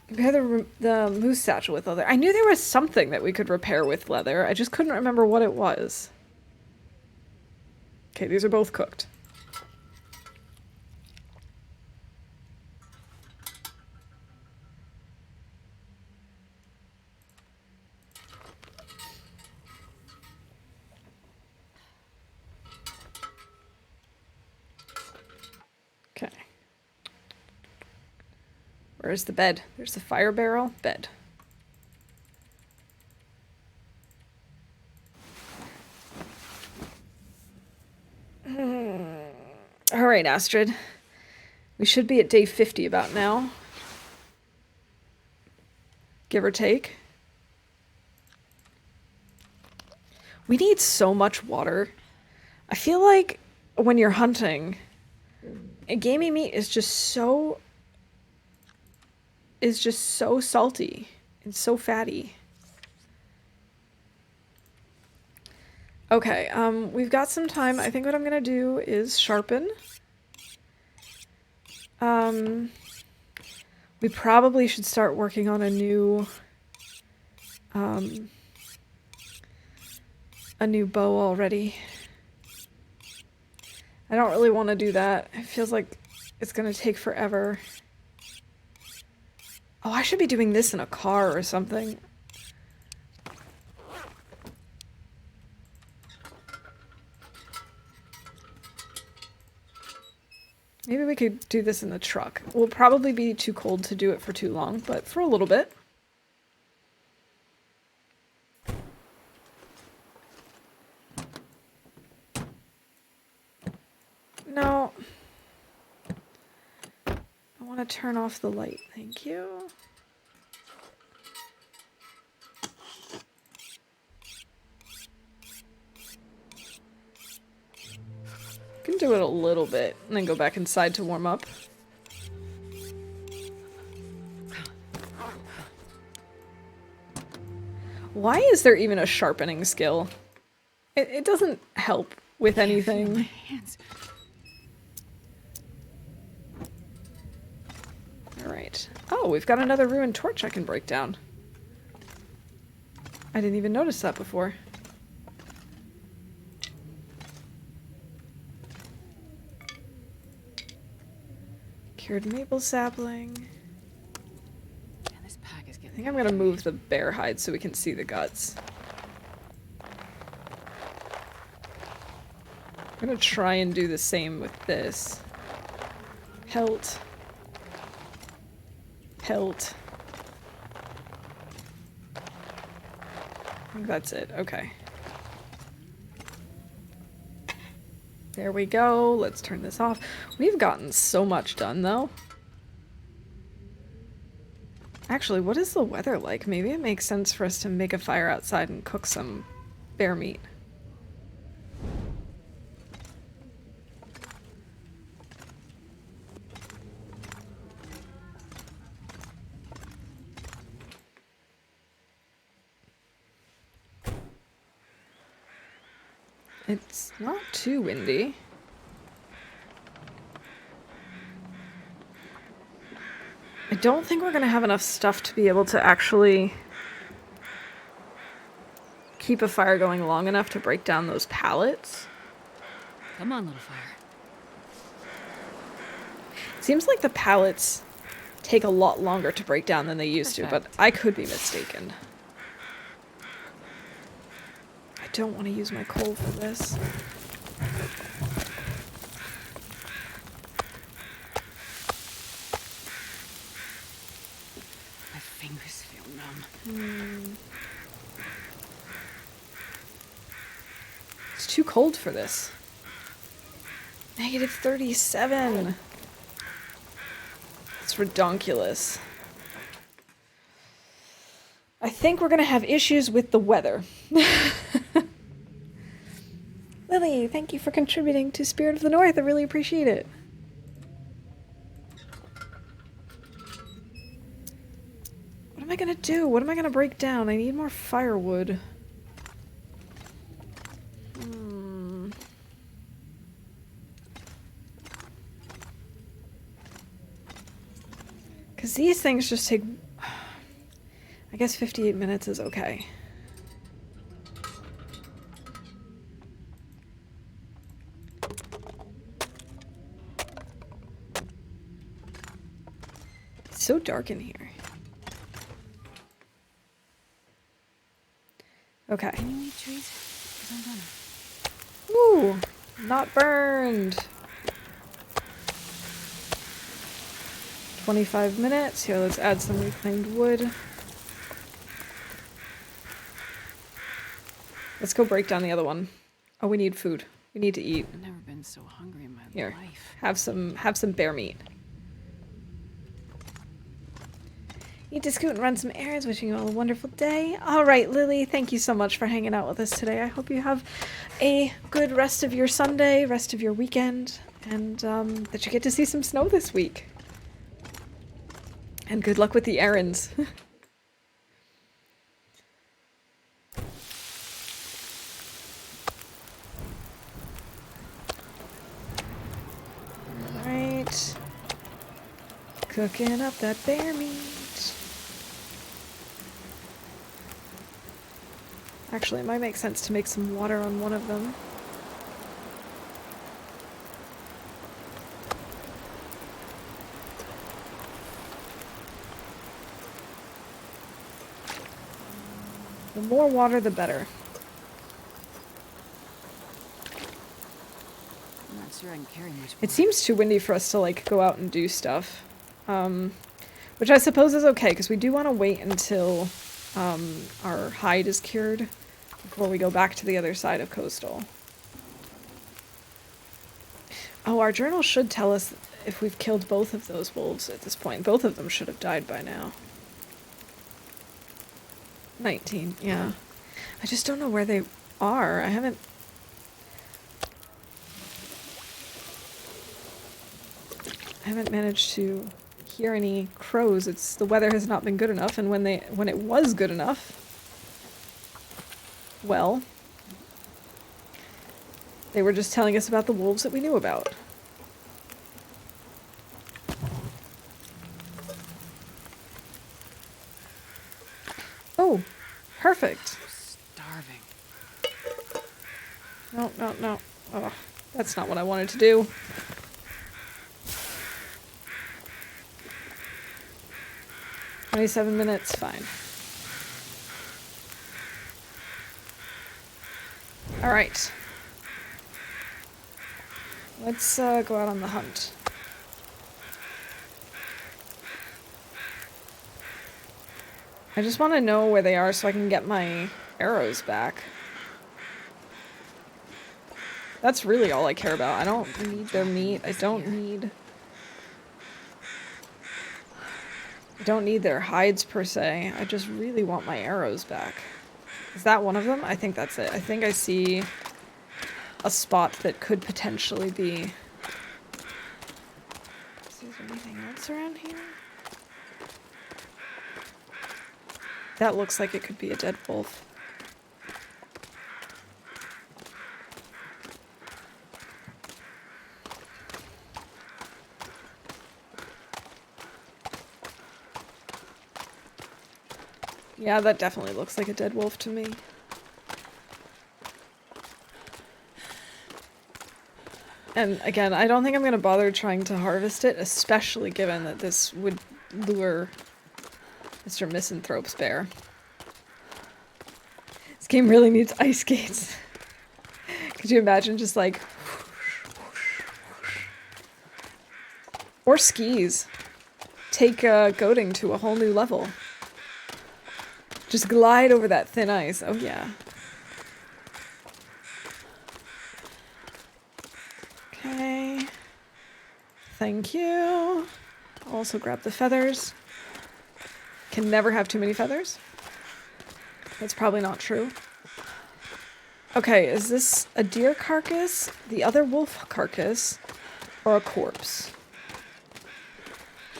Compare the moose satchel with leather. I knew there was something that we could repair with leather. I just couldn't remember what it was. Okay, these are both cooked. Okay. Where's the bed? There's the fire barrel. Bed. Alright, Astrid. We should be at day 50 about now. Give or take. We need so much water. I feel like when you're hunting, gamey meat is just so salty and so fatty. Okay, we've got some time. I think what I'm gonna do is sharpen. We probably should start working on a new bow already. I don't really want to do that. It feels like it's gonna take forever. Oh, I should be doing this in a car or something. Maybe we could do this in the truck. We'll probably be too cold to do it for too long, but for a little bit. No. I want to turn off the light. Thank you. Can do it a little bit and then go back inside to warm up. Why is there even a sharpening skill? It doesn't help with anything. My hands. Alright. Oh, we've got another ruined torch I can break down. I didn't even notice that before. Cured maple sapling. Man, this pack is I getting. think I'm gonna move the bear hide so we can see the guts. I'm gonna try and do the same with this. Pelt. Pelt. I think that's it. Okay. There we go. Let's turn this off. We've gotten so much done, though. Actually, what is the weather like? Maybe it makes sense for us to make a fire outside and cook some bear meat. It's not too windy. I don't think we're gonna have enough stuff to be able to actually keep a fire going long enough to break down those pallets. Come on, little fire. Seems like the pallets take a lot longer to break down than they used to, but I could be mistaken. I don't want to use my coal for this. My fingers feel numb. It's too cold for this. -37. It's redonkulous. I think we're gonna have issues with the weather. Well, Lily, thank you for contributing to Spirit of the North. I really appreciate it. What am I gonna do? What am I gonna break down? I need more firewood. Because these things just take... I guess 58 minutes is okay. It's so dark in here. Okay. Can you eat trees? 'Cause I'm gonna. Ooh, not burned. 25 minutes. Here, let's add some reclaimed wood. Let's go break down the other one. Oh, we need food. We need to eat. I've never been so hungry in my Here, life. have some bear meat. Need to scoot and run some errands. Wishing you all a wonderful day. All right, Lily, thank you so much for hanging out with us today. I hope you have a good rest of your Sunday, rest of your weekend, and that you get to see some snow this week. And good luck with the errands. Alright. Cooking up that bear meat. Actually, it might make sense to make some water on one of them. The more water, the better. I'm not sure I can carry much more. It seems too windy for us to, like, go out and do stuff. Which I suppose is okay, because we do want to wait until our hide is cured before we go back to the other side of Coastal. Oh, our journal should tell us if we've killed both of those wolves at this point. Both of them should have died by now. 19, yeah. I just don't know where they are. I haven't managed to hear any crows. It's the weather has not been good enough, and when it was good enough, well, they were just telling us about the wolves that we knew about. Oh, perfect. Starving. No, no, no. Oh, that's not what I wanted to do. "27 minutes, fine." Alright. Let's go out on the hunt. I just want to know where they are so I can get my arrows back. That's really all I care about. I don't need their meat. I don't need their hides per se. I just really want my arrows back. Is that one of them? I think that's it. I think I see a spot that could potentially be... Is there anything else around here? That looks like it could be a dead wolf. Yeah, that definitely looks like a dead wolf to me. And again, I don't think I'm going to bother trying to harvest it, especially given that this would lure Mr. Misanthrope's bear. This game really needs ice skates. Could you imagine just like... Or skis. Take goading to a whole new level. Just glide over that thin ice. Oh yeah. Okay. Thank you. I'll also grab the feathers. Can never have too many feathers. That's probably not true. Okay, is this a deer carcass, the other wolf carcass, or a corpse?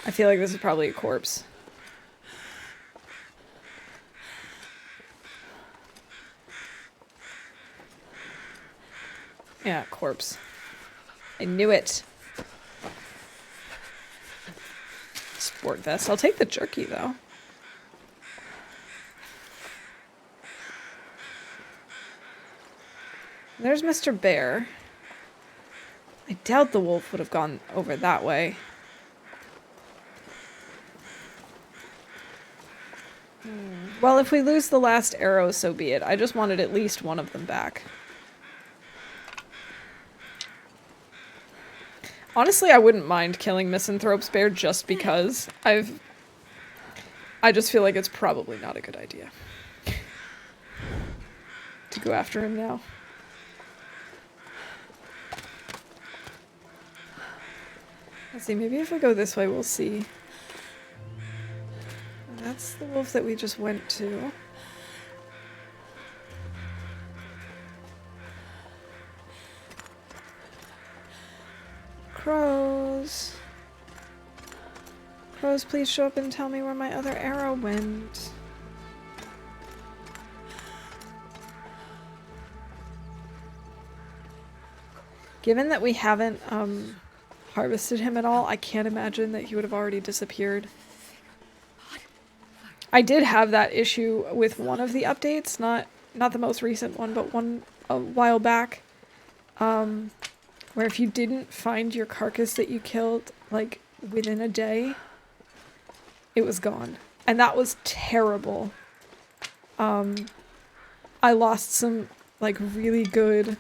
I feel like this is probably a corpse. Yeah, corpse. I knew it. Sport vest. I'll take the jerky, though. There's Mr. Bear. I doubt the wolf would have gone over that way. Well, if we lose the last arrow, so be it. I just wanted at least one of them back. Honestly, I wouldn't mind killing Misanthrope's bear just because I just feel like it's probably not a good idea to go after him now. Let's see, maybe if we go this way, we'll see. That's the wolf that we just went to. Crows. Crows, please show up and tell me where my other arrow went. Given that we haven't harvested him at all, I can't imagine that he would have already disappeared. I did have that issue with one of the updates, not the most recent one, but one a while back, where if you didn't find your carcass that you killed, like, within a day, it was gone. And that was terrible. I lost some, like, really good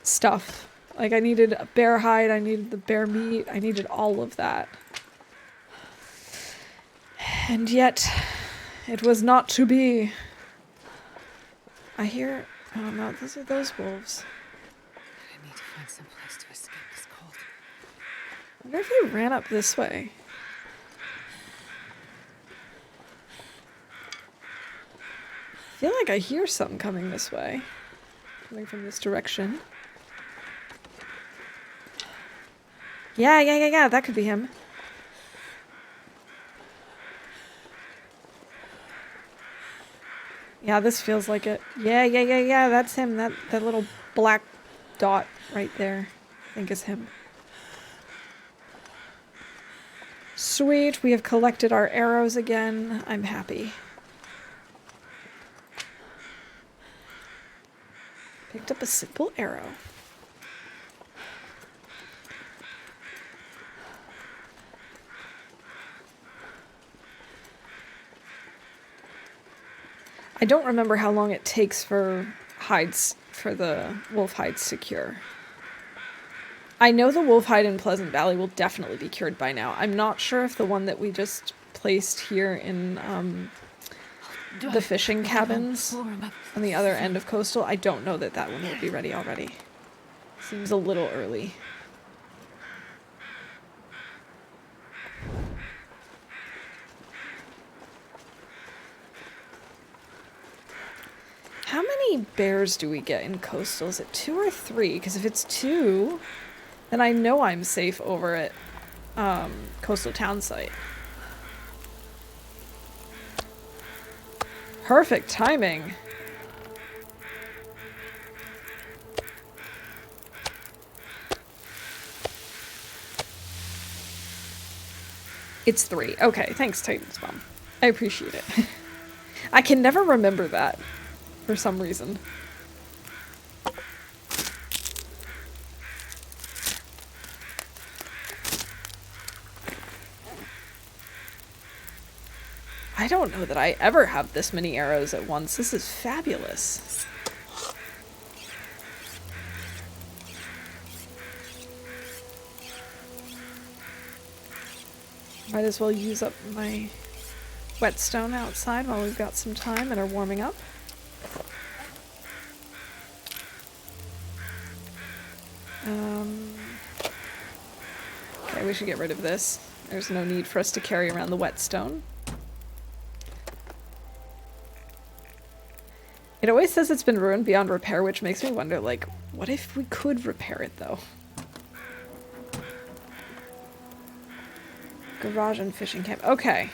stuff. Like, I needed a bear hide, I needed the bear meat, I needed all of that. And yet, it was not to be. I hear... Oh no, those are those wolves. I need to find some place to escape this cold. I wonder if they ran up this way. I feel like I hear something coming this way. Coming from this direction. Yeah, that could be him. Yeah, this feels like it. Yeah, that's him. That little black dot right there, I think is him. Sweet, we have collected our arrows again. I'm happy. Picked up a simple arrow. I don't remember how long it takes for hides, for the wolf hides to cure. I know the wolf hide in Pleasant Valley will definitely be cured by now. I'm not sure if the one that we just placed here in the fishing cabins on the other end of Coastal, I don't know that that one will be ready already. Seems a little early. How many bears do we get in Coastal? Is it 2 or 3? Because if it's 2, then I know I'm safe over at Coastal Town Site. Perfect timing. It's 3. Okay, thanks, Titan's Mom. I appreciate it. I can never remember that for some reason. I don't know that I ever have this many arrows at once. This is fabulous. Might as well use up my whetstone outside while we've got some time and are warming up. Okay, we should get rid of this. There's no need for us to carry around the whetstone. It always says it's been ruined beyond repair, which makes me wonder, like, what if we could repair it, though? Garage and fishing camp. Okay.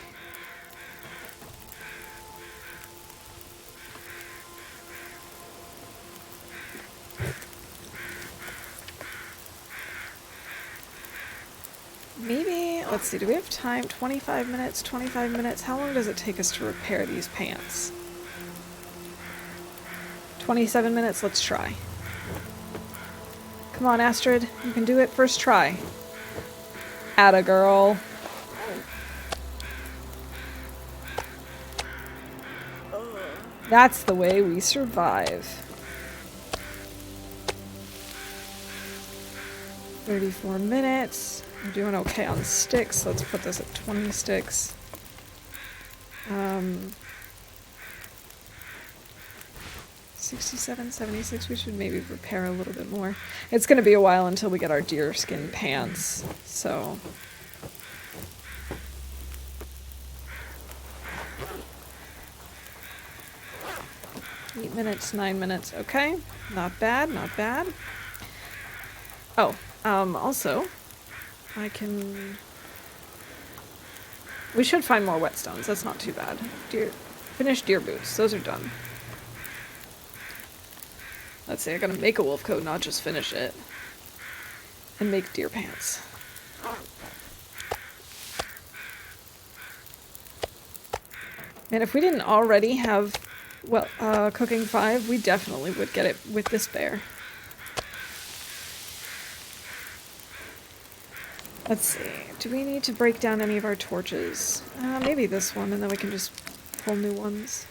Maybe, let's see, do we have time? 25 minutes, 25 minutes? How long does it take us to repair these pants? 27 minutes, let's try. Come on, Astrid, you can do it. First try. Atta girl. That's the way we survive. 34 minutes. We're doing okay on sticks. Let's put this at 20 sticks. 67, 76. We should maybe repair a little bit more. It's going to be a while until we get our deer skin pants, so... Eight minutes, 9 minutes. Okay, not bad, not bad. Oh, also, I can... We should find more whetstones. That's not too bad. Finished deer boots. Those are done. Let's see, I gotta make a wolf coat, not just finish it. And make deer pants. And if we didn't already have, well, cooking 5, we definitely would get it with this bear. Let's see, do we need to break down any of our torches? Maybe this one, and then we can just pull new ones.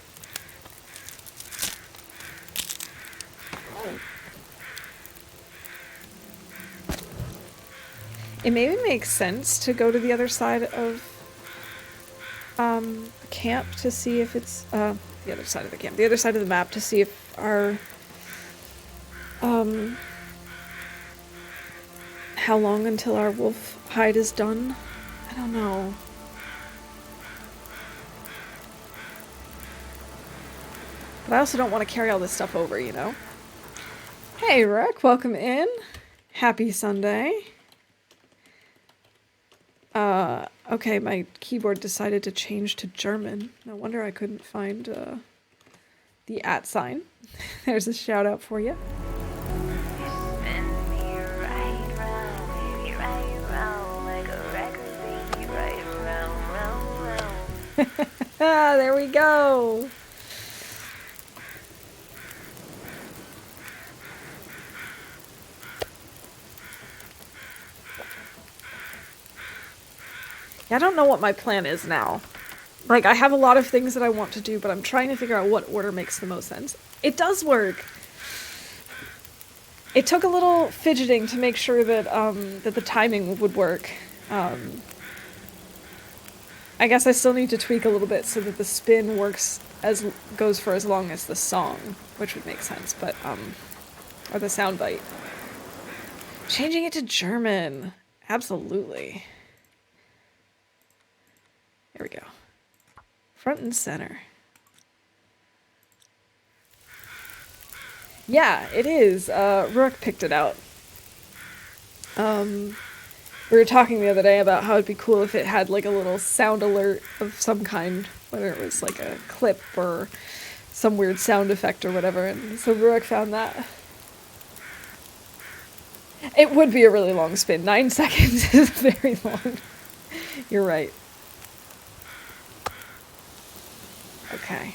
It maybe makes sense to go to the other side of camp to see if it's the other side of the camp, the other side of the map to see if our how long until our wolf hide is done? I don't know. But I also don't want to carry all this stuff over, you know? Hey, Rick, welcome in. Happy Sunday. Okay, my keyboard decided to change to German. No wonder I couldn't find the @ sign. There's a shout out for you. There we go. I don't know what my plan is now. Like, I have a lot of things that I want to do, but I'm trying to figure out what order makes the most sense. It does work! It took a little fidgeting to make sure that, that the timing would work. I guess I still need to tweak a little bit so that the spin goes for as long as the song, which would make sense, but, or the soundbite. Changing it to German. Absolutely. There we go. Front and center. Yeah, it is. Rook picked it out. We were talking the other day about how it'd be cool if it had like a little sound alert of some kind, whether it was like a clip or some weird sound effect or whatever, and so Rook found that. It would be a really long spin. 9 seconds is very long. You're right. Okay.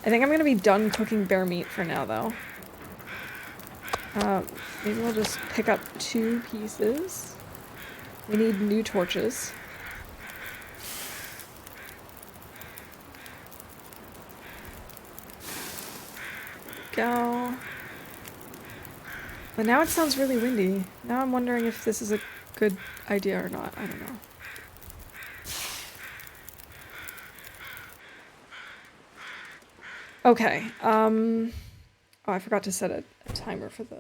I think I'm gonna be done cooking bear meat for now, though. Maybe we'll just pick up 2 pieces. We need new torches. Go. But now it sounds really windy. Now I'm wondering if this is a good idea or not. I don't know. Okay, oh, I forgot to set a timer for the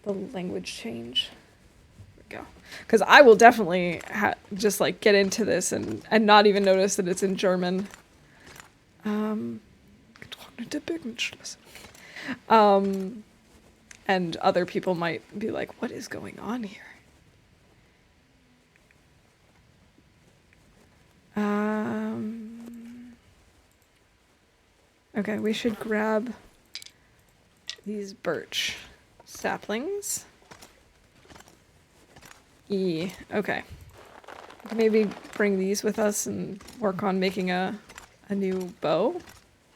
language change. There we go. Because I will definitely just, like, get into this and not even notice that it's in German. And other people might be like, what is going on here? Okay, we should grab these birch saplings. Okay. Maybe bring these with us and work on making a new bow,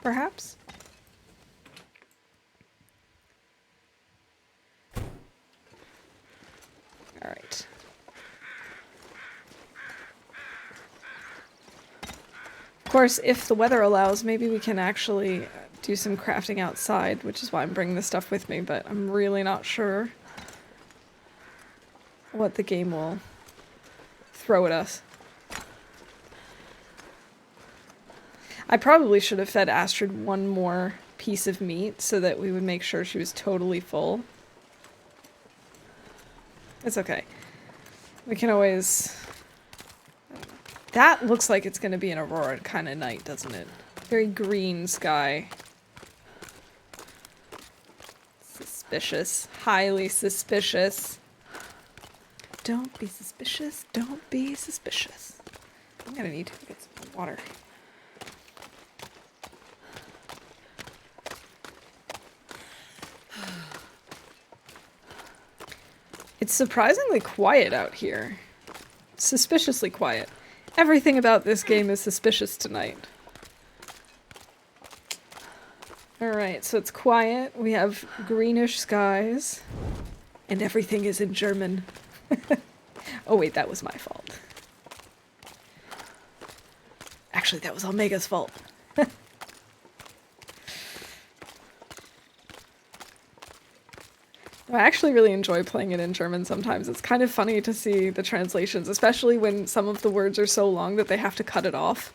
perhaps? Alright. Of course, if the weather allows, maybe we can actually do some crafting outside, which is why I'm bringing this stuff with me, but I'm really not sure what the game will throw at us. I probably should have fed Astrid one more piece of meat so that we would make sure she was totally full. It's okay. We can always... That looks like it's going to be an aurora kind of night, doesn't it? Very green sky. Suspicious. Highly suspicious. Don't be suspicious. Don't be suspicious. I'm going to need to get some water. It's surprisingly quiet out here. Suspiciously quiet. Everything about this game is suspicious tonight. Alright, so it's quiet. We have greenish skies. And everything is in German. Oh wait, that was my fault. Actually, that was Omega's fault. I actually really enjoy playing it in German sometimes. It's kind of funny to see the translations, especially when some of the words are so long that they have to cut it off.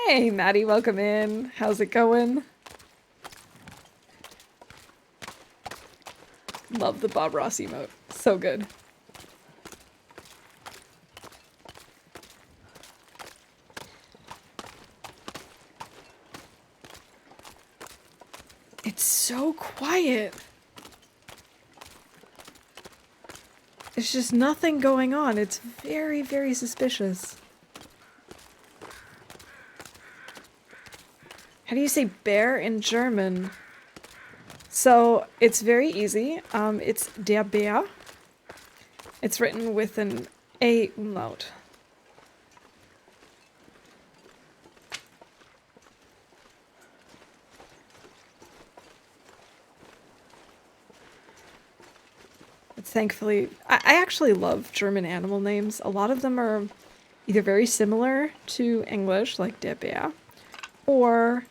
Hey, Maddie, welcome in. How's it going? Love the Bob Ross emote. So good. It's so quiet. There's just nothing going on. It's very, very suspicious. How do you say bear in German? So it's very easy. It's der Bär. It's written with an A umlaut. Thankfully, I actually love German animal names. A lot of them are either very similar to English, like der Bär, or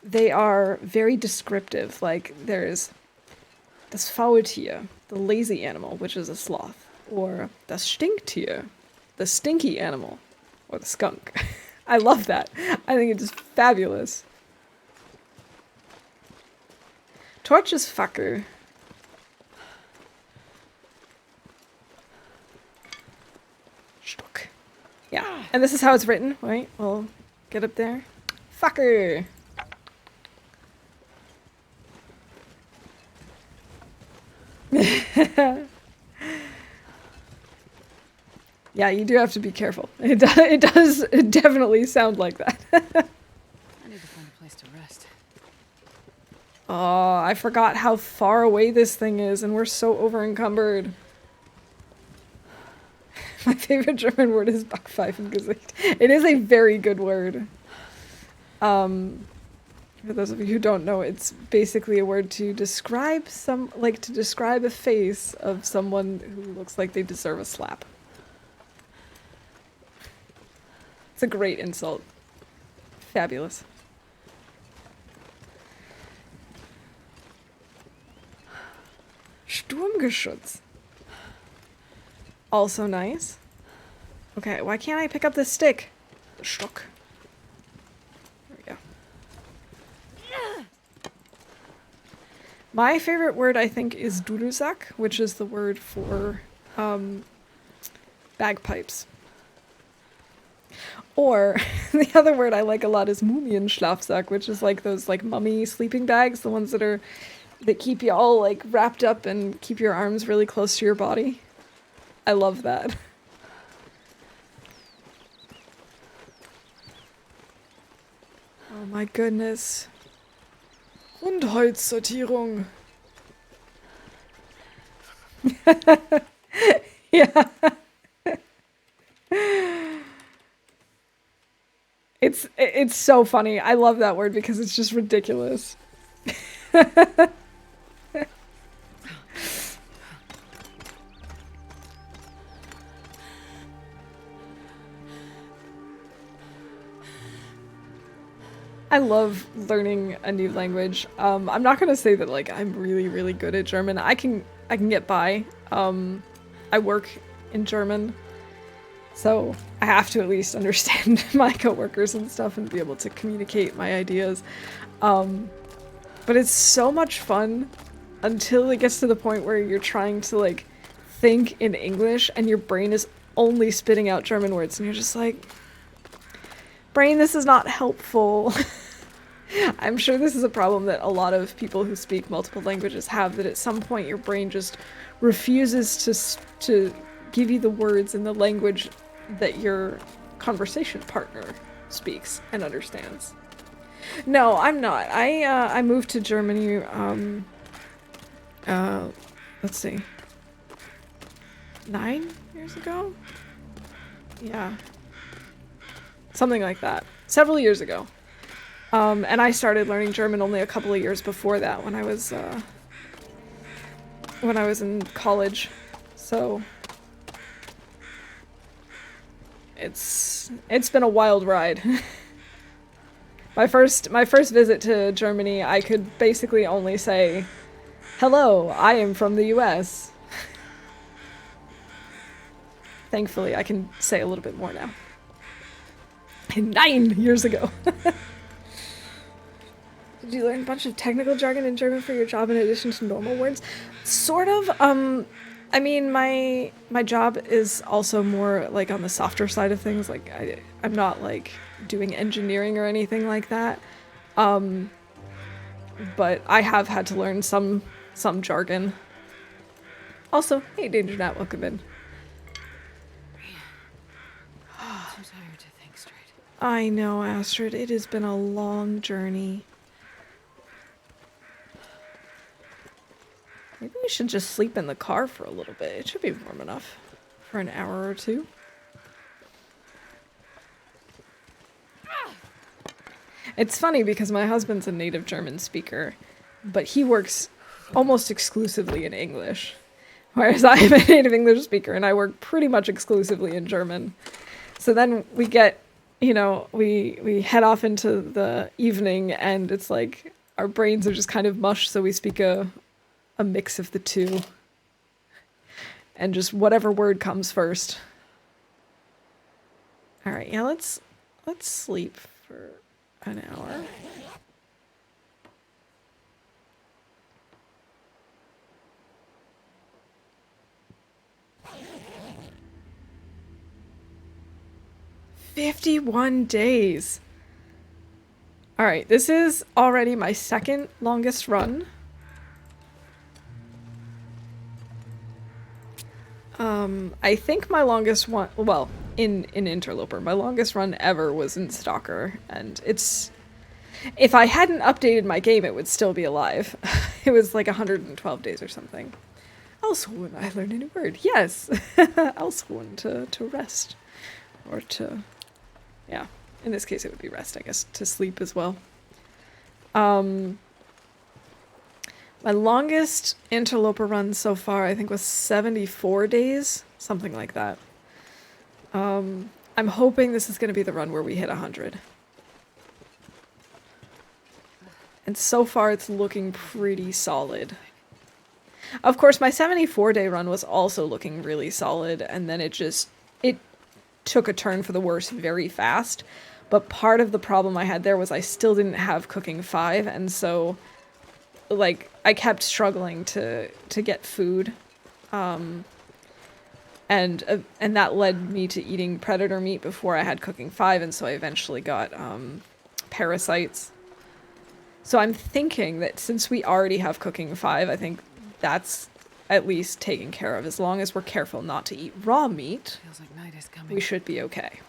they are very descriptive. Like there's das Faultier, the lazy animal, which is a sloth, or das Stinktier, the stinky animal, or the skunk. I love that. I think it's just fabulous. Torch is Fackel. Yeah, and this is how it's written. Wait, we'll get up there. Fucker! Yeah, you do have to be careful. It does definitely sound like that. I need to find a place to rest. Oh, I forgot how far away this thing is, and we're so over-encumbered. My favorite German word is Backpfeifengesicht. It is a very good word. For those of you who don't know, it's basically a word to describe to describe a face of someone who looks like they deserve a slap. It's a great insult. Fabulous. Sturmgeschütz. Also nice. Okay, why can't I pick up this stick? The Stock. There we go. My favorite word, I think, is Dudelsack, which is the word for bagpipes. Or the other word I like a lot is Mumienschlafsack, which is like those like mummy sleeping bags, the ones that keep you all like wrapped up and keep your arms really close to your body. I love that. Oh my goodness. Rundholzsortierung. Yeah. It's so funny. I love that word because it's just ridiculous. I love learning a new language. I'm not gonna say that like I'm really, really good at German. I can get by. I work in German, so I have to at least understand my coworkers and stuff and be able to communicate my ideas. But it's so much fun until it gets to the point where you're trying to like think in English and your brain is only spitting out German words and you're just like, brain, this is not helpful. I'm sure this is a problem that a lot of people who speak multiple languages have, that at some point your brain just refuses to give you the words in the language that your conversation partner speaks and understands. No, I'm not. I moved to Germany, let's see, 9 years ago? Yeah. Something like that. Several years ago. And I started learning German only a couple of years before that when I was in college. So it's been a wild ride. My first visit to Germany, I could basically only say, "Hello, I am from the US." Thankfully, I can say a little bit more now. 9 years ago. Did you learn a bunch of technical jargon in German for your job in addition to normal words? Sort of. I mean, my job is also more like on the softer side of things. Like I'm not like doing engineering or anything like that. But I have had to learn some jargon. Also, hey Danger Nat, welcome in. I'm too tired to think straight. I know, Astrid. It has been a long journey. Maybe we should just sleep in the car for a little bit. It should be warm enough for an hour or two. It's funny because my husband's a native German speaker, but he works almost exclusively in English, whereas I'm a native English speaker and I work pretty much exclusively in German. So then we get, we head off into the evening and it's like our brains are just kind of mush, so we speak a mix of the two. And just whatever word comes first. Alright, yeah, let's sleep for an hour. "51 days. Alright, this is already my second longest run. I think my longest one, well, in Interloper, my longest run ever was in Stalker, and if I hadn't updated my game, it would still be alive. It was like 112 days or something. Ausruhen, I learned a new word. Yes. Ausruhen, to rest. Or to, yeah, in this case it would be rest, I guess, to sleep as well. My longest Interloper run so far, I think, was 74 days, something like that. I'm hoping this is going to be the run where we hit 100. And so far, it's looking pretty solid. Of course, my 74-day run was also looking really solid, and then it took a turn for the worse very fast. But part of the problem I had there was I still didn't have Cooking 5, and so like I kept struggling to get food. And that led me to eating predator meat before I had cooking 5, and so I eventually got parasites. So I'm thinking that since we already have cooking 5, I think that's at least taken care of. As long as we're careful not to eat raw meat, Feels like night is coming. we should be okay.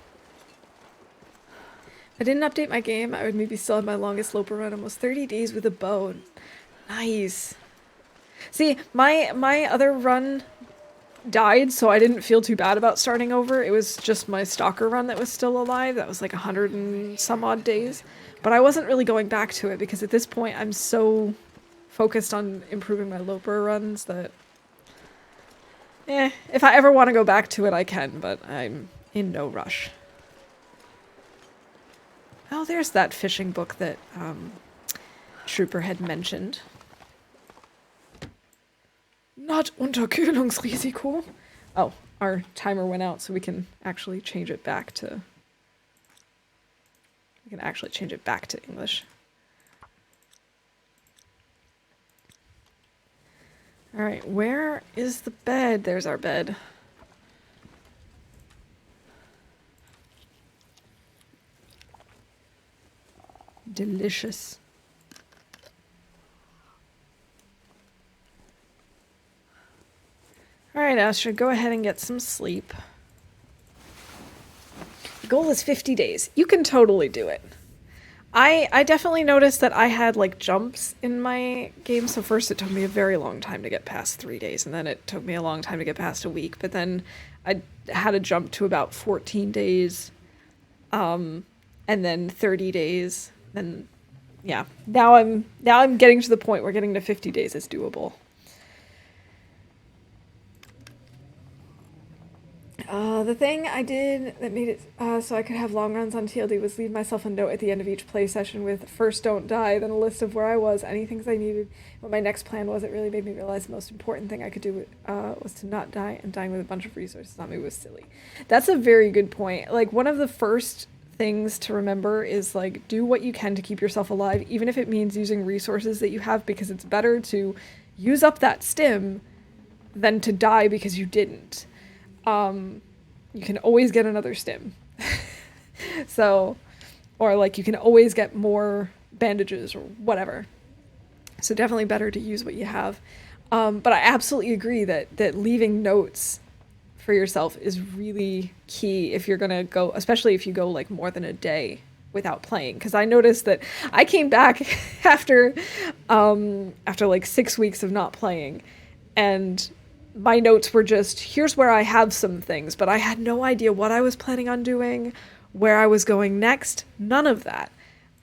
If I didn't update my game, I would maybe still have my longest Loper run, almost 30 days with a bow. Nice. See, my other run died, so I didn't feel too bad about starting over. It was just my stalker run that was still alive. That was like 100 and some odd days. But I wasn't really going back to it because at this point I'm so focused on improving my Loper runs that if I ever want to go back to it I can, but I'm in no rush. Oh, there's that fishing book that Trooper had mentioned. Not Unterkühlungsrisiko. Oh, our timer went out, so we can actually change it back to... We can actually change it back to English. Alright, where is the bed? There's our bed. Delicious. Alright, Astrid, go ahead and get some sleep. The goal is 50 days. You can totally do it. I definitely noticed that I had, like, jumps in my game. So first it took me a very long time to get past 3 days, and then it took me a long time to get past a week. But then I had a jump to about 14 days, and then 30 days. Then, yeah. Now I'm getting to the point where getting to 50 days is doable. The thing I did that made it so I could have long runs on TLD was leave myself a note at the end of each play session with first don't die, then a list of where I was, any things I needed, what my next plan was. It really made me realize the most important thing I could do was to not die, and dying with a bunch of resources on me was silly. That's a very good point. Like, one of the first things to remember is, like, do what you can to keep yourself alive, even if it means using resources that you have, because it's better to use up that stim than to die because you didn't. You can always get another stim. So, or like you can always get more bandages or whatever. So definitely better to use what you have. But I absolutely agree that leaving notes for yourself is really key if you're gonna go, especially if you go like more than a day without playing. Because I noticed that I came back after like 6 weeks of not playing, and my notes were just, here's where I have some things, but I had no idea what I was planning on doing, where I was going next, none of that.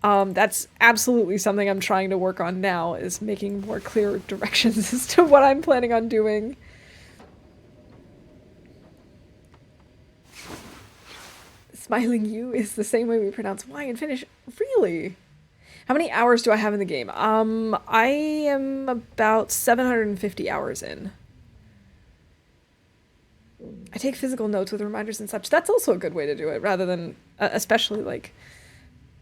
That's absolutely something I'm trying to work on now, is making more clear directions as to what I'm planning on doing. Smiling you is the same way we pronounce Y in Finnish. Really? How many hours do I have in the game? I am about 750 hours in. I take physical notes with reminders and such. That's also a good way to do it, rather than, especially like,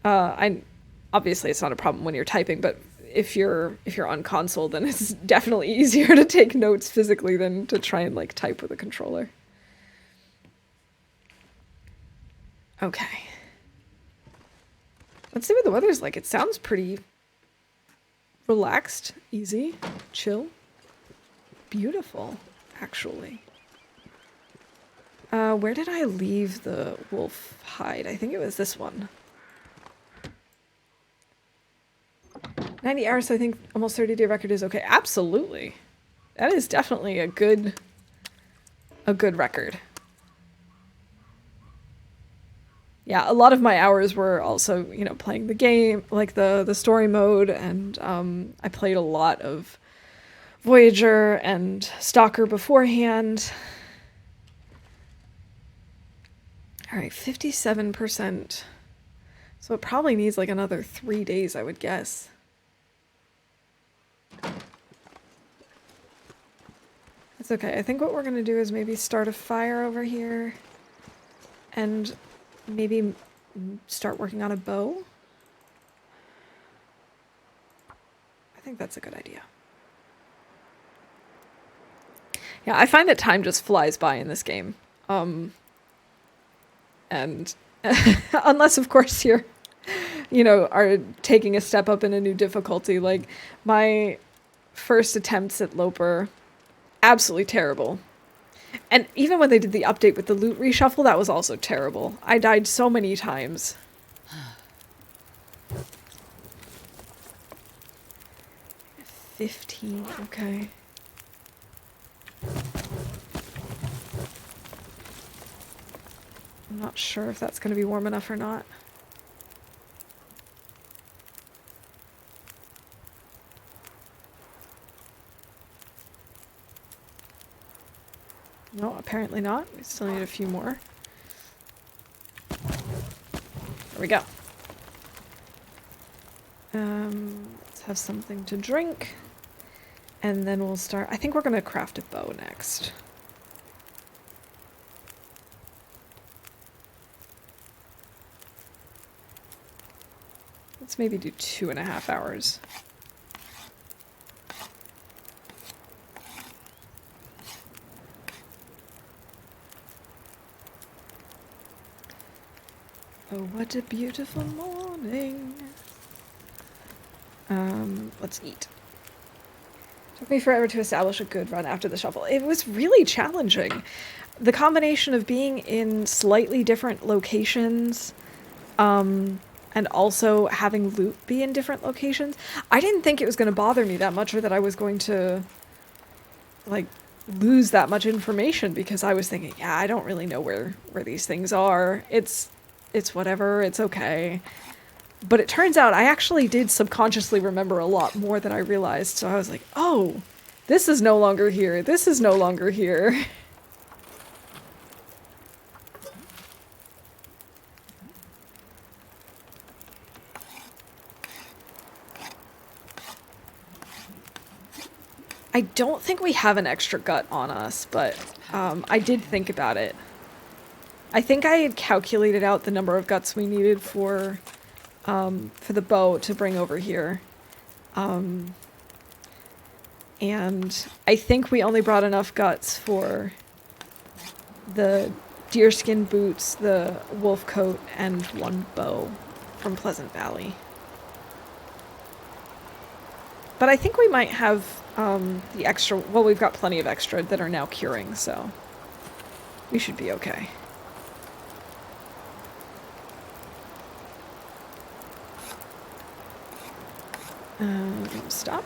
obviously it's not a problem when you're typing, but if you're on console, then it's definitely easier to take notes physically than to try and like type with a controller. Okay. Let's see what the weather's like. It sounds pretty relaxed, easy, chill, beautiful, actually. Where did I leave the wolf hide? I think it was this one. 90 hours, so I think almost 30-day record is okay. Absolutely. That is definitely a good record. Yeah, a lot of my hours were also, you know, playing the game, like the story mode, and I played a lot of Voyager and Stalker beforehand. All right, 57%. So it probably needs like another 3 days, I would guess. That's okay. I think what we're gonna do is maybe start a fire over here and maybe start working on a bow. I think that's a good idea. Yeah, I find that time just flies by in this game. And unless, of course, you're, are taking a step up in a new difficulty. Like, my first attempts at Loper, absolutely terrible. And even when they did the update with the loot reshuffle, that was also terrible. I died so many times. 15, okay. I'm not sure if that's going to be warm enough or not. No, apparently not. We still need a few more. There we go. Let's have something to drink. And then we'll start. I think we're going to craft a bow next. Let's maybe do 2.5 hours. Oh, what a beautiful morning. Let's eat. Took me forever to establish a good run after the shuffle. It was really challenging. The combination of being in slightly different locations, and also having loot be in different locations. I didn't think it was going to bother me that much, or that I was going to, like, lose that much information, because I was thinking, yeah, I don't really know where these things are. It's whatever, it's okay. But it turns out I actually did subconsciously remember a lot more than I realized, so I was like, oh, this is no longer here, this is no longer here. I don't think we have an extra gut on us, but I did think about it. I think I had calculated out the number of guts we needed for the bow to bring over here. And I think we only brought enough guts for the deerskin boots, the wolf coat, and 1 bow from Pleasant Valley. But I think we might have the extra. Well, we've got plenty of extra that are now curing, so we should be okay. Stop.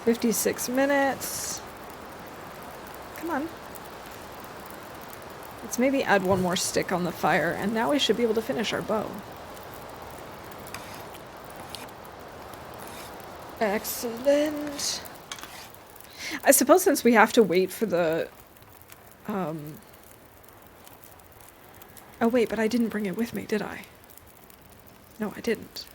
56 minutes. Come on. Let's maybe add 1 more stick on the fire, and now we should be able to finish our bow. Excellent. I suppose since we have to wait for the... Oh wait, but I didn't bring it with me, did I? No, I didn't.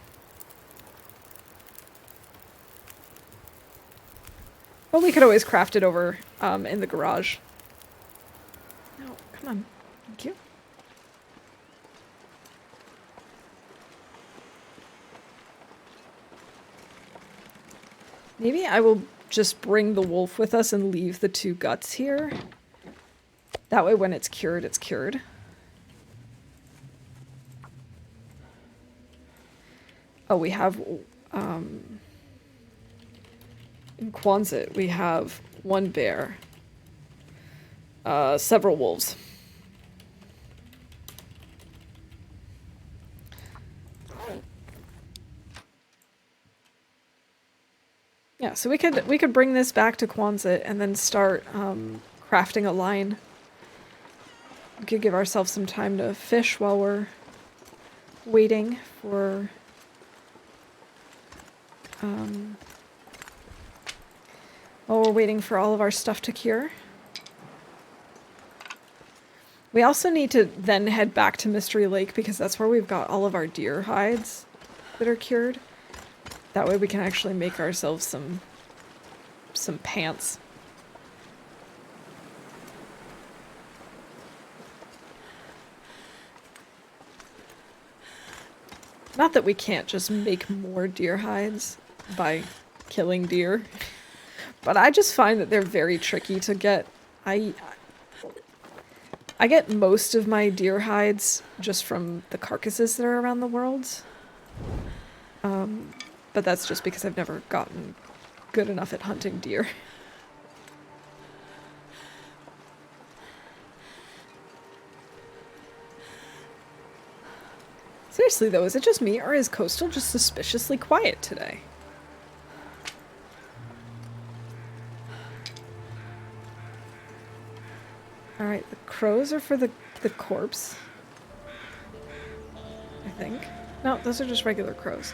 Well, we could always craft it over in the garage. No, come on. Thank you. Maybe I will just bring the wolf with us and leave the 2 guts here. That way when it's cured, it's cured. Oh, we have, in Quonset, we have 1 bear, several wolves. Yeah, so we could bring this back to Quonset and then start crafting a line. We could give ourselves some time to fish while we're waiting for all of our stuff to cure. We also need to then head back to Mystery Lake, because that's where we've got all of our deer hides that are cured. That way we can actually make ourselves some pants. Not that we can't just make more deer hides by killing deer. But I just find that they're very tricky to get. I get most of my deer hides just from the carcasses that are around the world. But that's just because I've never gotten good enough at hunting deer. Seriously though, is it just me or is Coastal just suspiciously quiet today? Alright, the crows are for the corpse. I think. No, those are just regular crows.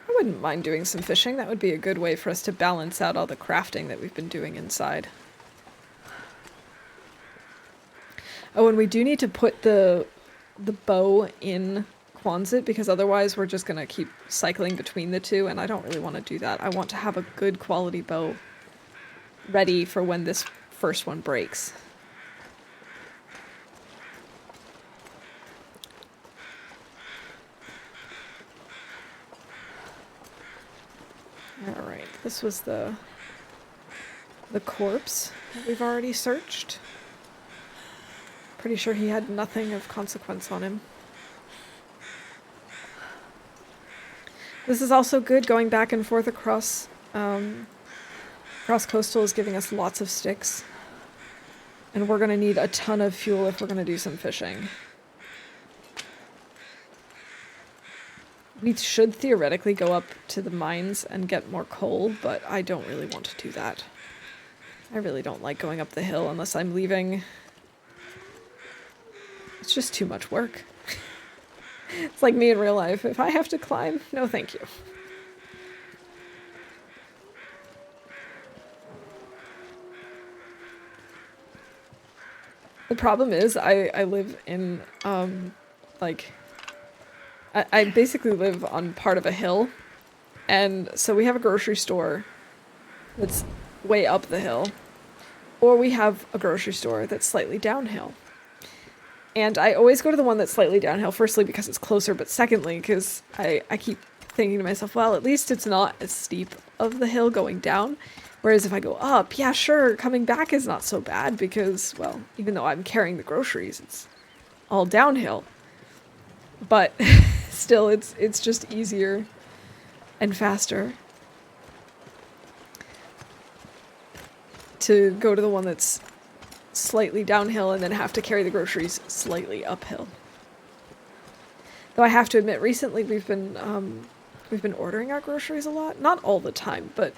I wouldn't mind doing some fishing. That would be a good way for us to balance out all the crafting that we've been doing inside. Oh, and we do need to put the bow in Quonset because otherwise we're just going to keep cycling between the two, and I don't really want to do that. I want to have a good quality bow ready for when this first one breaks. Alright, this was the corpse that we've already searched. Pretty sure he had nothing of consequence on him. This is also good going back and forth across coastal is giving us lots of sticks. And we're gonna need a ton of fuel if we're gonna do some fishing. We should theoretically go up to the mines and get more coal, but I don't really want to do that. I really don't like going up the hill unless I'm leaving. It's just too much work. It's like me in real life. If I have to climb, no thank you. The problem is I live in, like... I basically live on part of a hill, and so we have a grocery store that's way up the hill, or we have a grocery store that's slightly downhill. And I always go to the one that's slightly downhill, firstly because it's closer, but secondly because I keep thinking to myself, well, at least it's not as steep of the hill going down, whereas if I go up, yeah, sure, coming back is not so bad because, well, even though I'm carrying the groceries, it's all downhill. But still, it's just easier and faster to go to the one that's slightly downhill and then have to carry the groceries slightly uphill. Though I have to admit, recently we've been ordering our groceries a lot. Not all the time, but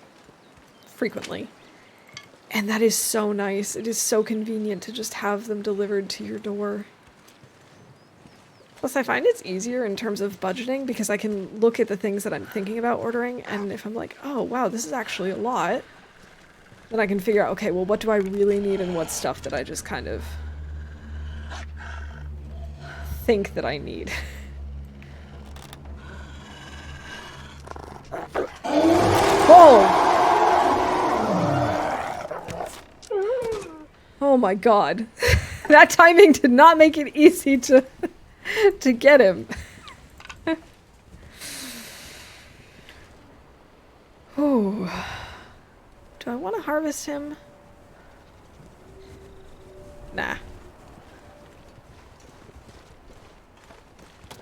frequently. And that is so nice. It is so convenient to just have them delivered to your door. Plus, I find it's easier in terms of budgeting because I can look at the things that I'm thinking about ordering, and if I'm like, oh, wow, this is actually a lot, then I can figure out, okay, well, what do I really need and what's stuff that I just kind of think that I need. Whoa! Oh my god. That timing did not make it easy to get him. Ooh. Do I want to harvest him? Nah.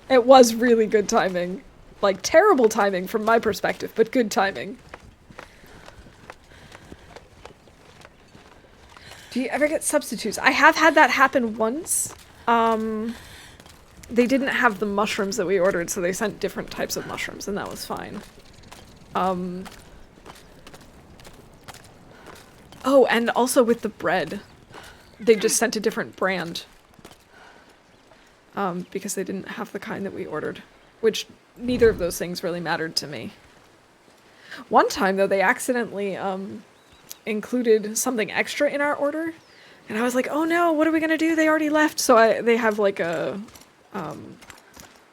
It was really good timing. Like, terrible timing from my perspective, but good timing. Do you ever get substitutes? I have had that happen once. They didn't have the mushrooms that we ordered, so they sent different types of mushrooms, and that was fine. Oh, and also with the bread. They just sent a different brand. Because they didn't have the kind that we ordered. Which, neither of those things really mattered to me. One time, though, they accidentally, included something extra in our order. And I was like, oh no, what are we gonna do? They already left. So they have like a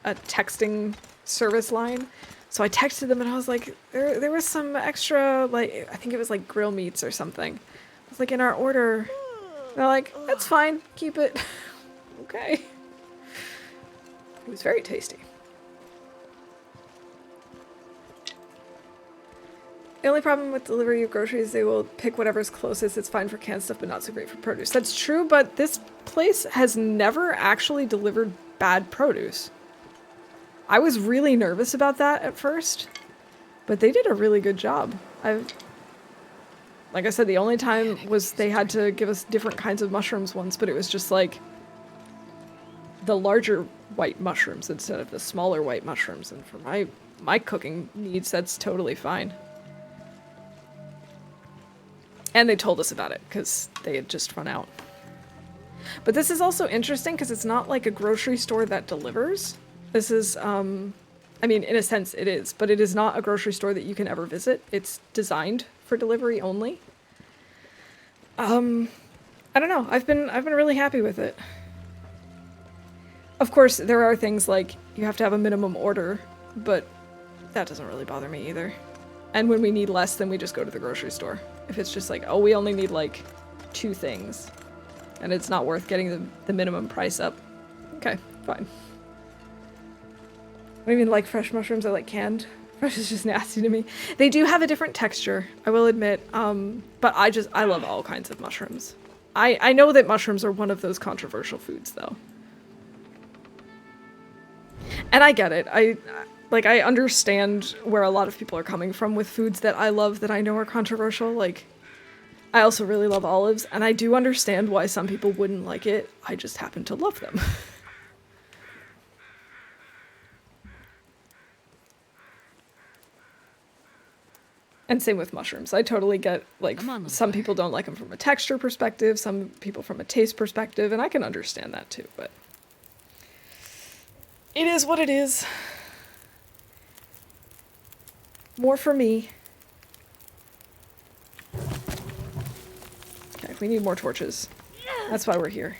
texting service line. So I texted them and I was like, there was some extra, like, I think it was like grill meats or something. I was like, in our order. They're like, that's fine, keep it. Okay. It was very tasty. The only problem with delivery of groceries, they will pick whatever's closest. It's fine for canned stuff, but not so great for produce. That's true, but this place has never actually delivered bad produce. I was really nervous about that at first, but they did a really good job. Like I said, the only time was they had to give us different kinds of mushrooms once, but it was just like the larger white mushrooms instead of the smaller white mushrooms. And for my cooking needs, that's totally fine. And they told us about it because they had just run out. But this is also interesting because it's not like a grocery store that delivers. This is, I mean, in a sense it is, but it is not a grocery store that you can ever visit. It's designed for delivery only. I don't know. I've been really happy with it. Of course, there are things like you have to have a minimum order, but that doesn't really bother me either. And when we need less, then we just go to the grocery store. If it's just like, oh, we only need like 2 things, and it's not worth getting the minimum price up. Okay, fine. I don't even like fresh mushrooms, I like canned. Fresh is just nasty to me. They do have a different texture, I will admit, but I love all kinds of mushrooms. I know that mushrooms are one of those controversial foods, though. And I get it. I understand where a lot of people are coming from with foods that I love that I know are controversial. Like, I also really love olives, and I do understand why some people wouldn't like it. I just happen to love them. And same with mushrooms. I totally get, like, some people don't like them from a texture perspective, some people from a taste perspective, and I can understand that too, but it is what it is. More for me. Okay, we need more torches. That's why we're here.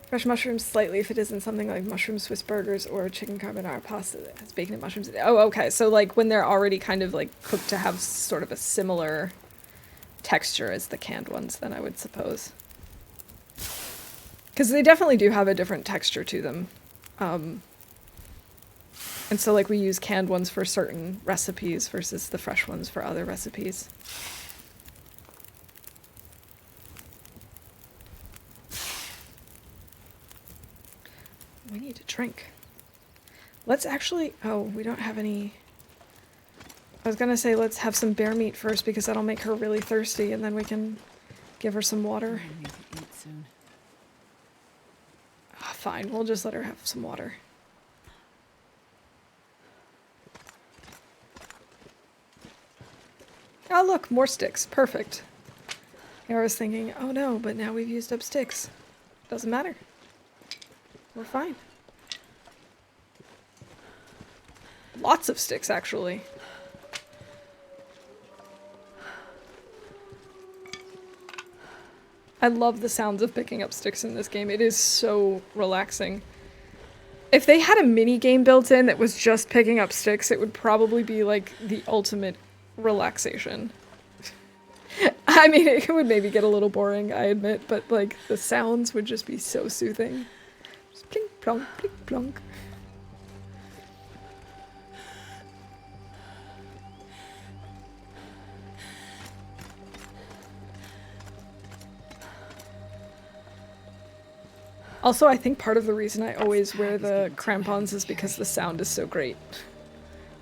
Fresh mushrooms slightly if it isn't something like mushroom Swiss burgers or chicken carbonara pasta that has bacon and mushrooms in it. Oh, okay. So like when they're already kind of like cooked to have sort of a similar texture as the canned ones, then I would suppose. Because they definitely do have a different texture to them. And so like we use canned ones for certain recipes versus the fresh ones for other recipes. We need to drink. Let's actually... Oh, we don't have any... I was gonna say let's have some bear meat first because that'll make her really thirsty and then we can give her some water. I need to eat soon. Fine, we'll just let her have some water. Oh look, more sticks. Perfect. Here I was thinking, oh no, but now we've used up sticks. Doesn't matter. We're fine. Lots of sticks, actually. I love the sounds of picking up sticks in this game. It is so relaxing. If they had a mini game built in that was just picking up sticks, it would probably be like the ultimate relaxation. I mean, it would maybe get a little boring, I admit, but like the sounds would just be so soothing. Just plink plonk, plink plonk. Also, I think part of the reason I always wear the crampons is because the sound is so great.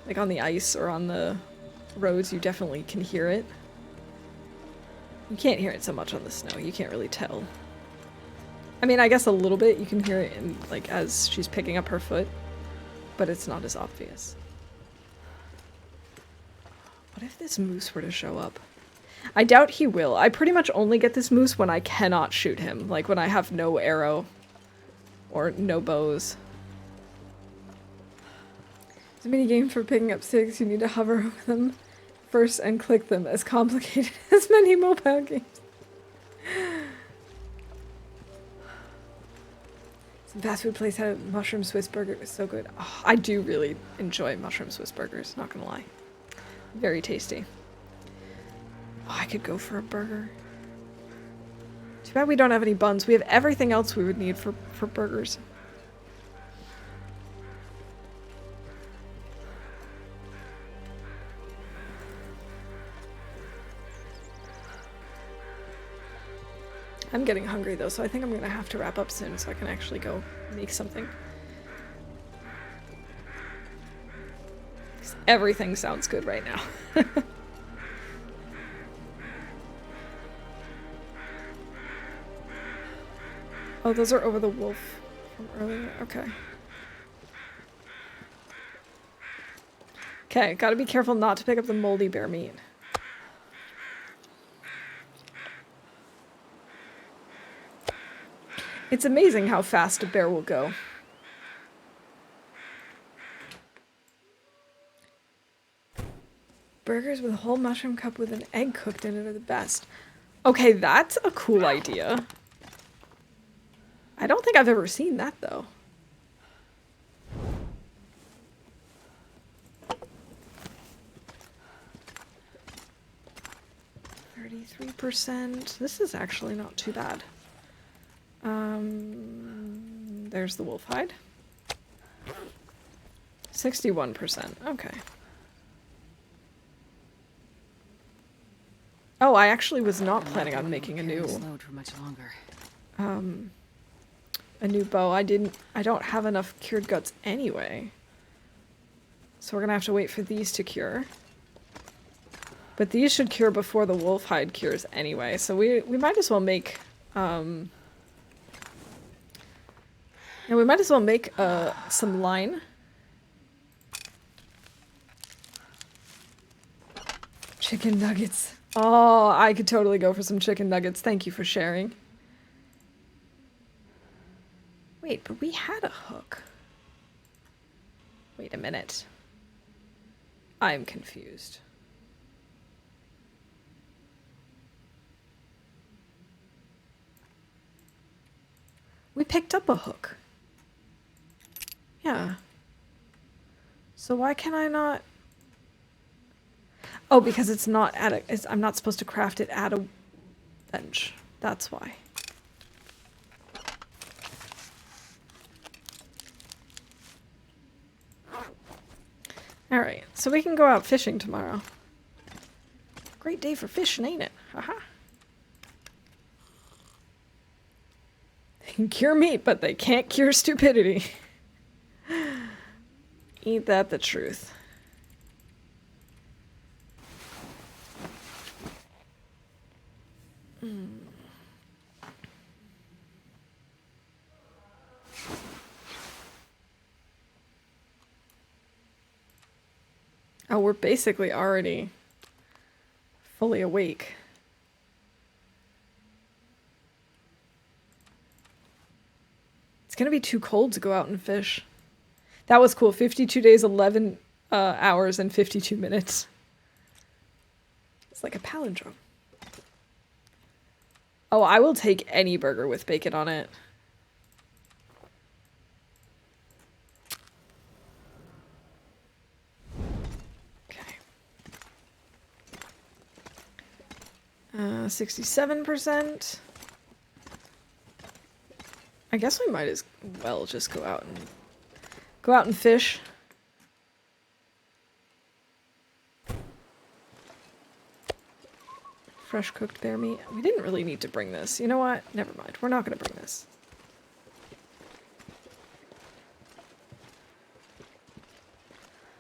Like on the ice or on the roads, you definitely can hear it. You can't hear it so much on the snow. You can't really tell. I mean, I guess a little bit. You can hear it in, like, as she's picking up her foot, but it's not as obvious. What if this moose were to show up? I doubt he will. I pretty much only get this moose when I cannot shoot him, like when I have no arrow or no bows. It's a mini game for picking up sticks. You need to hover over them first and click them. As complicated as many mobile games. Some fast food place had a mushroom Swiss burger. It was so good. Oh, I do really enjoy mushroom Swiss burgers, not gonna lie. Very tasty. Oh, I could go for a burger. Too bad we don't have any buns. We have everything else we would need for burgers. I'm getting hungry though, so I think I'm gonna have to wrap up soon so I can actually go make something. Everything sounds good right now. Oh, those are over the wolf from earlier. Okay. Okay, gotta be careful not to pick up the moldy bear meat. It's amazing how fast a bear will go. Burgers with a whole mushroom cup with an egg cooked in it are the best. Okay, that's a cool idea. I don't think I've ever seen that, though. %. This is actually not too bad. There's the wolf hide. 61%. Okay. Oh, I actually was not planning on making a new for much longer. A new bow. I don't have enough cured guts anyway. So we're gonna have to wait for these to cure. But these should cure before the wolf hide cures anyway, so we might as well make some line. Chicken nuggets. Oh, I could totally go for some chicken nuggets. Thank you for sharing. Wait, but we had a hook. Wait a minute. I'm confused. We picked up a hook. Yeah. So why can I not... Oh, because it's not at a... I'm not supposed to craft it at a bench. That's why. Alright, so we can go out fishing tomorrow. Great day for fishing, ain't it? Haha. They can cure meat, but they can't cure stupidity. Ain't that the truth? Oh, we're basically already fully awake. It's gonna be too cold to go out and fish. That was cool. 52 days, 11 hours, and 52 minutes. It's like a palindrome. Oh, I will take any burger with bacon on it. Okay. 67%. I guess we might as well just go out and fish. Fresh cooked bear meat. We didn't really need to bring this. You know what? Never mind. We're not going to bring this.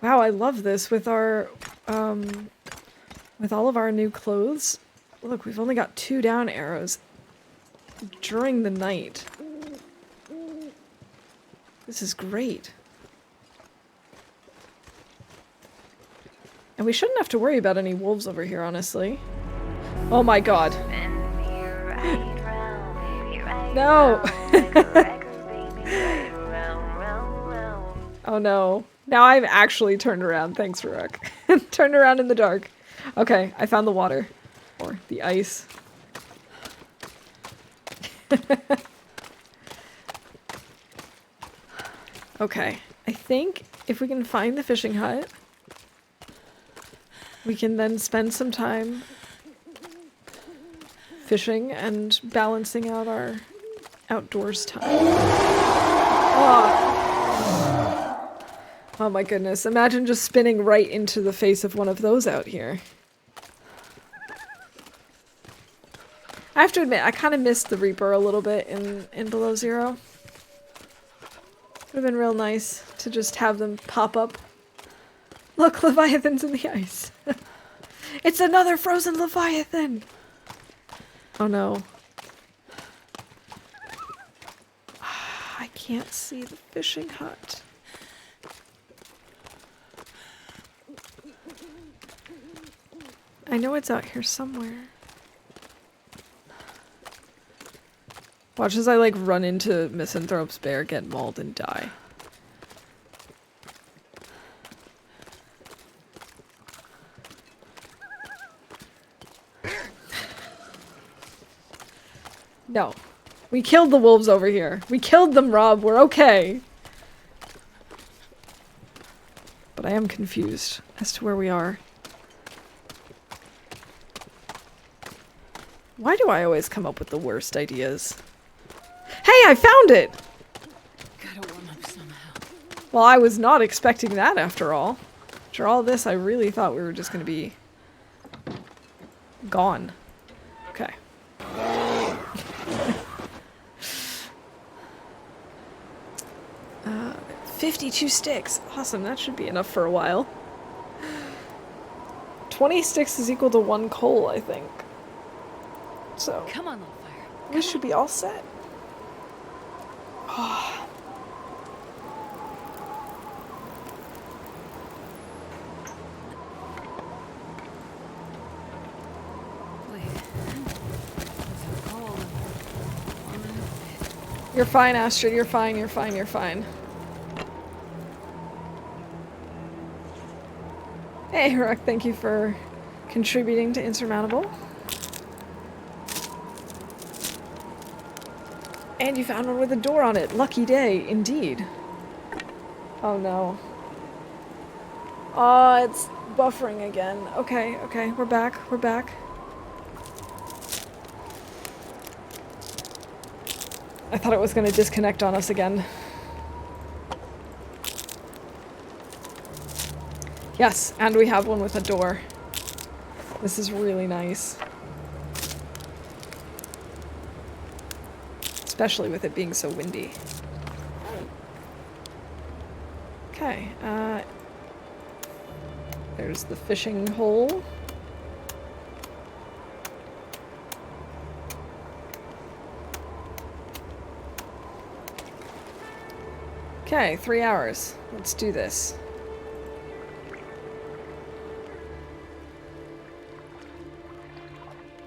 Wow, I love this with our with all of our new clothes. Look, we've only got 2 down arrows during the night. This is great. And we shouldn't have to worry about any wolves over here, honestly. Oh my god. No! Oh no. Now I've actually turned around. Thanks, Rurik. Turned around in the dark. Okay, I found the water. Or the ice. Okay, I think if we can find the fishing hut, we can then spend some time fishing and balancing out our outdoors time. Oh. Oh my goodness, imagine just spinning right into the face of one of those out here. I have to admit, I kind of missed the Reaper a little bit in Below Zero. Would have been real nice to just have them pop up. Look, Leviathan's in the ice. It's another frozen Leviathan! Oh no. I can't see the fishing hut. I know it's out here somewhere. Watch as I like run into Misanthrope's bear, get mauled, and die. No. We killed the wolves over here. We killed them, Rob. We're okay. But I am confused as to where we are. Why do I always come up with the worst ideas? Hey, I found it! Gotta warm up somehow. Well, I was not expecting that after all. After all this, I really thought we were just gonna be gone. Okay. 52 sticks. Awesome, that should be enough for a while. 20 sticks is equal to 1 coal, I think. So, Come on, little fire. we should be all set. Oh. Wait. It's so cold. You're fine, Astrid. You're fine, you're fine, you're fine. Hey, Rook, thank you for contributing to Insurmountable. And you found one with a door on it. Lucky day, indeed. Oh no. Oh, it's buffering again. Okay, okay, we're back, we're back. I thought it was gonna disconnect on us again. Yes, and we have one with a door. This is really nice. Especially with it being so windy. Okay, there's the fishing hole. Okay, 3 hours. Let's do this.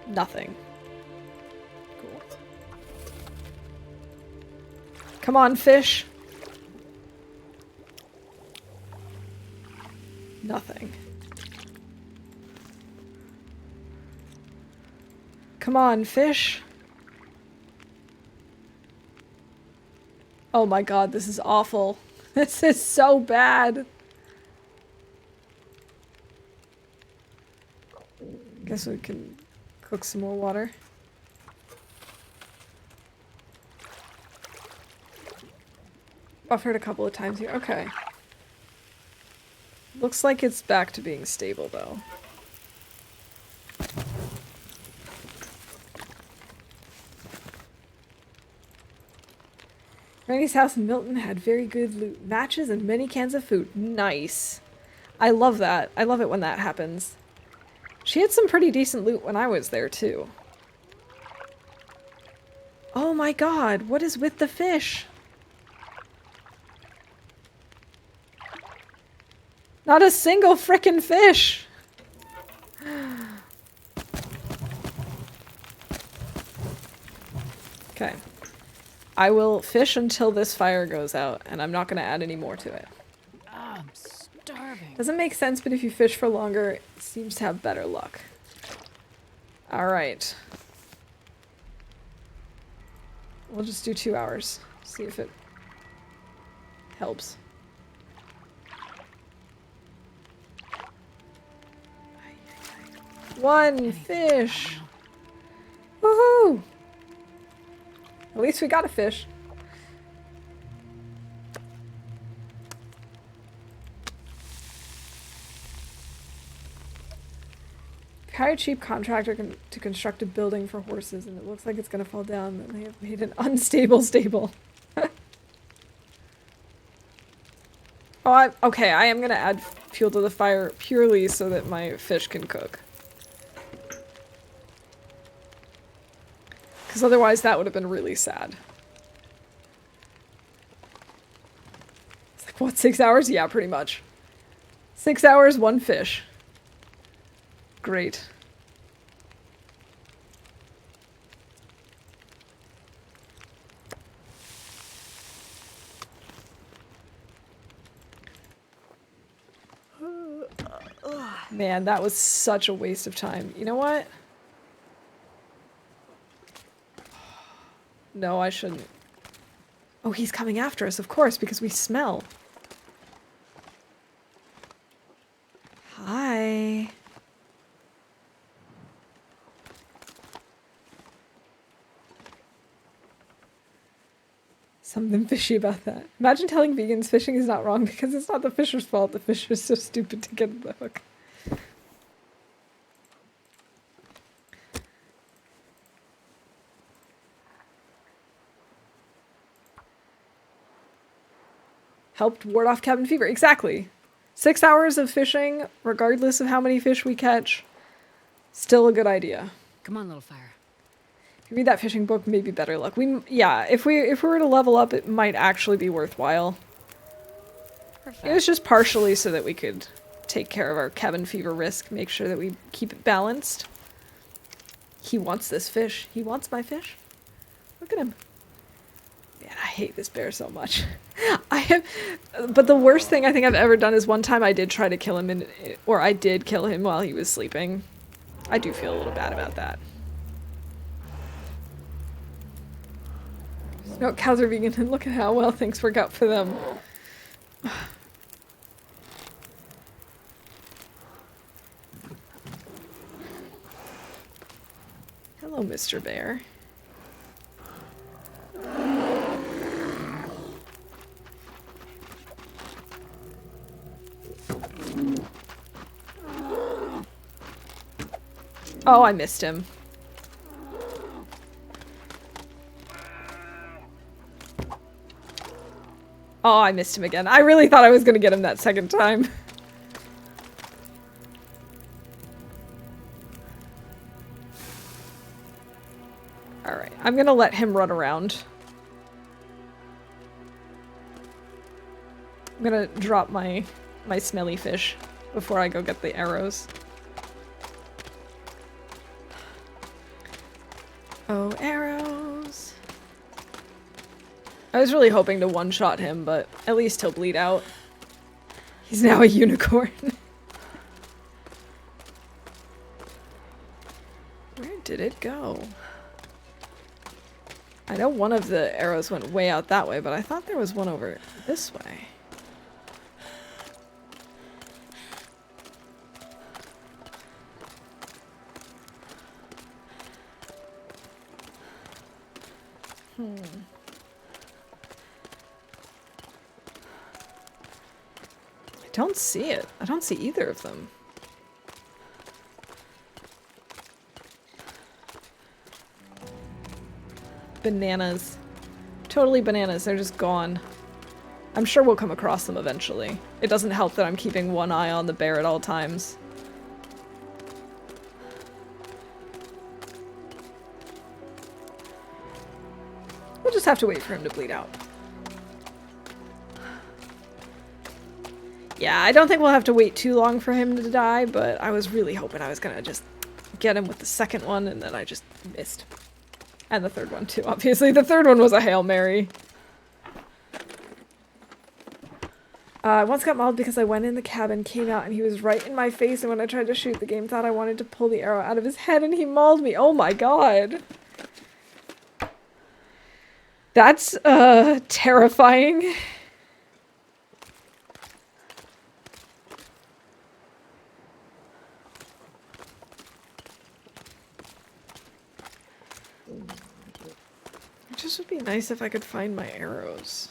Nothing. Cool. Come on, fish. Nothing. Come on, fish. Oh my god, this is awful. This is so bad. Guess we can cook some more water. Buffered a couple of times here. Okay. Looks like it's back to being stable, though. Granny's house in Milton had very good loot. Matches and many cans of food. Nice. I love that. I love it when that happens. She had some pretty decent loot when I was there, too. Oh my god, what is with the fish? Not a single frickin' fish! Okay. I will fish until this fire goes out, and I'm not gonna add any more to it. I'm starving. Doesn't make sense, but if you fish for longer, it seems to have better luck. Alright. We'll just do 2 hours. See if it helps. One fish! Woohoo! At least we got a fish. Hire a cheap contractor to construct a building for horses, and it looks like it's gonna fall down, and they have made an unstable stable. Oh, okay, I am gonna add fuel to the fire purely so that my fish can cook. Because otherwise that would have been really sad. It's like, what, 6 hours? Yeah, pretty much. 6 hours, 1 fish. Great. Man, that was such a waste of time. You know what? No, I shouldn't. Oh, he's coming after us, of course, because we smell. Hi. Something fishy about that. Imagine telling vegans fishing is not wrong because it's not the fisher's fault. The fisher's so stupid to get the hook. Helped ward off cabin fever. Exactly. 6 hours of fishing, regardless of how many fish we catch, still a good idea. Come on, little fire. If you read that fishing book, maybe better luck. Yeah, if we were to level up, it might actually be worthwhile. Perfect. It was just partially so that we could take care of our cabin fever risk, make sure that we keep it balanced. He wants this fish. He wants my fish. Look at him. Man, I hate this bear so much. But the worst thing I think I've ever done is one time I did try to kill him, or I did kill him while he was sleeping. I do feel a little bad about that. No, cows are vegan, and look at how well things work out for them. Hello, Mr. Bear. Oh, I missed him. Oh, I missed him again. I really thought I was gonna get him that second time. Alright, I'm gonna let him run around. I'm gonna drop my smelly fish before I go get the arrows. Oh, arrows. I was really hoping to one-shot him, but at least he'll bleed out. He's now a unicorn. Where did it go? I know one of the arrows went way out that way, but I thought there was one over this way. I don't see it. I don't see either of them. Bananas. Totally bananas. They're just gone. I'm sure we'll come across them eventually. It doesn't help that I'm keeping one eye on the bear at all times. We'll just have to wait for him to bleed out. Yeah, I don't think we'll have to wait too long for him to die, but I was really hoping I was gonna just get him with the second one, and then I just missed. And the third one, too, obviously. The third one was a Hail Mary. I once got mauled because I went in the cabin, came out, and he was right in my face, and when I tried to shoot, the game thought I wanted to pull the arrow out of his head, and he mauled me. Oh my god. That's, terrifying. just would be nice if I could find my arrows.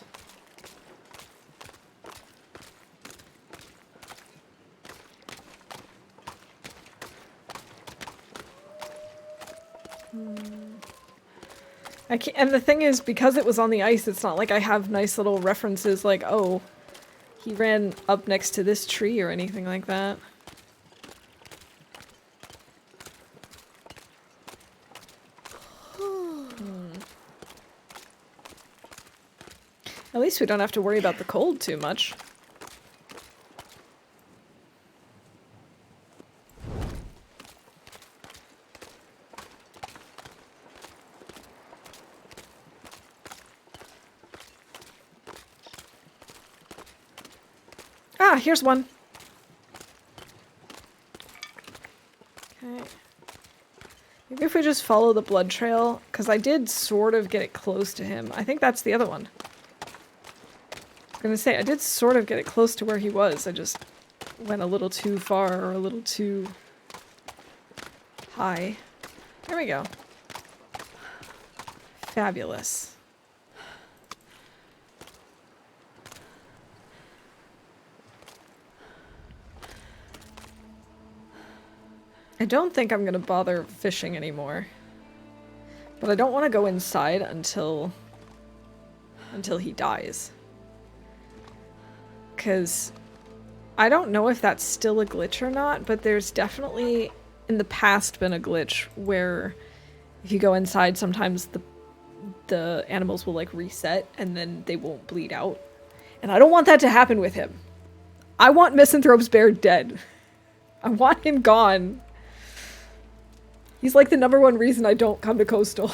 I can't, and the thing is, because it was on the ice, it's not like I have nice little references like, oh, he ran up next to this tree or anything like that. At least we don't have to worry about the cold too much. Ah, here's one. Okay. Maybe if we just follow the blood trail, because I did sort of get it close to him. I think that's the other one. I was gonna say, I did sort of get it close to where he was. I just went a little too far or a little too high. There we go. Fabulous. I don't think I'm gonna bother fishing anymore. But I don't want to go inside until he dies. Because I don't know if that's still a glitch or not, but there's definitely in the past been a glitch where if you go inside, sometimes the animals will like reset and then they won't bleed out. And I don't want that to happen with him. I want Misanthrope's bear dead. I want him gone. He's like the #1 reason I don't come to Coastal.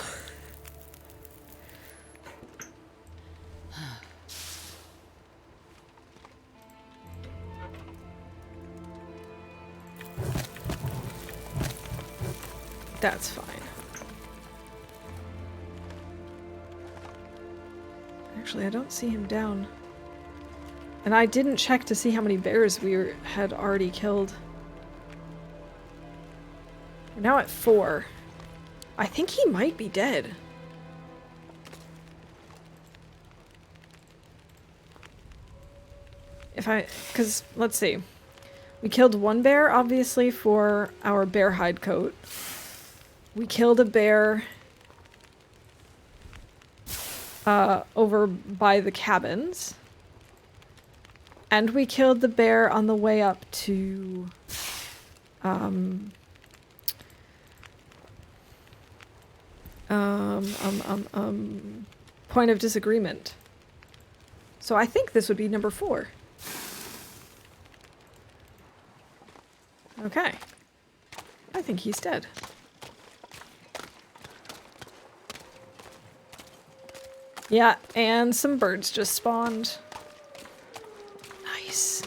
That's fine. Actually, I don't see him down. And I didn't check to see how many bears we had already killed. We're now at 4. I think he might be dead. Because, let's see. We killed one bear, obviously, for our bear hide coat. We killed a bear over by the cabins. And we killed the bear on the way up to point of disagreement. So I think this would be number 4. Okay. I think he's dead. Yeah, and some birds just spawned. Nice.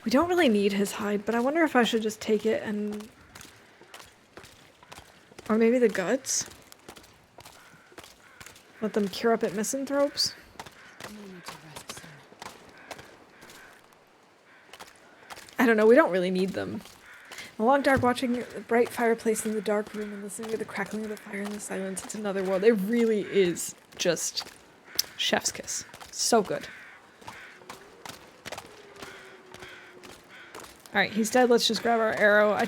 We don't really need his hide, but I wonder if I should just take it and... Or maybe the guts? Let them cure up at Misanthrope's? I don't know, we don't really need them. A long dark watching the bright fireplace in the dark room and listening to the crackling of the fire in the silence. It's another world. It really is just chef's kiss. So good. Alright, he's dead. Let's just grab our arrow.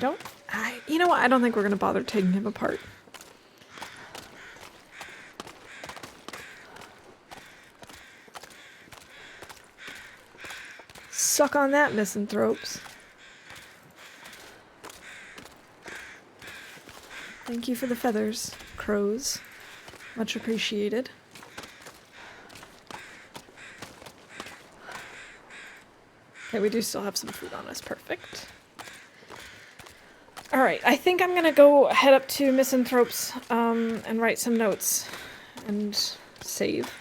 You know what? I don't think we're going to bother taking him apart. Suck on that, Misanthropes. Thank you for the feathers, crows. Much appreciated. Okay, we do still have some food on us. Perfect. Alright, I think I'm gonna go head up to Misanthrope's and write some notes and save.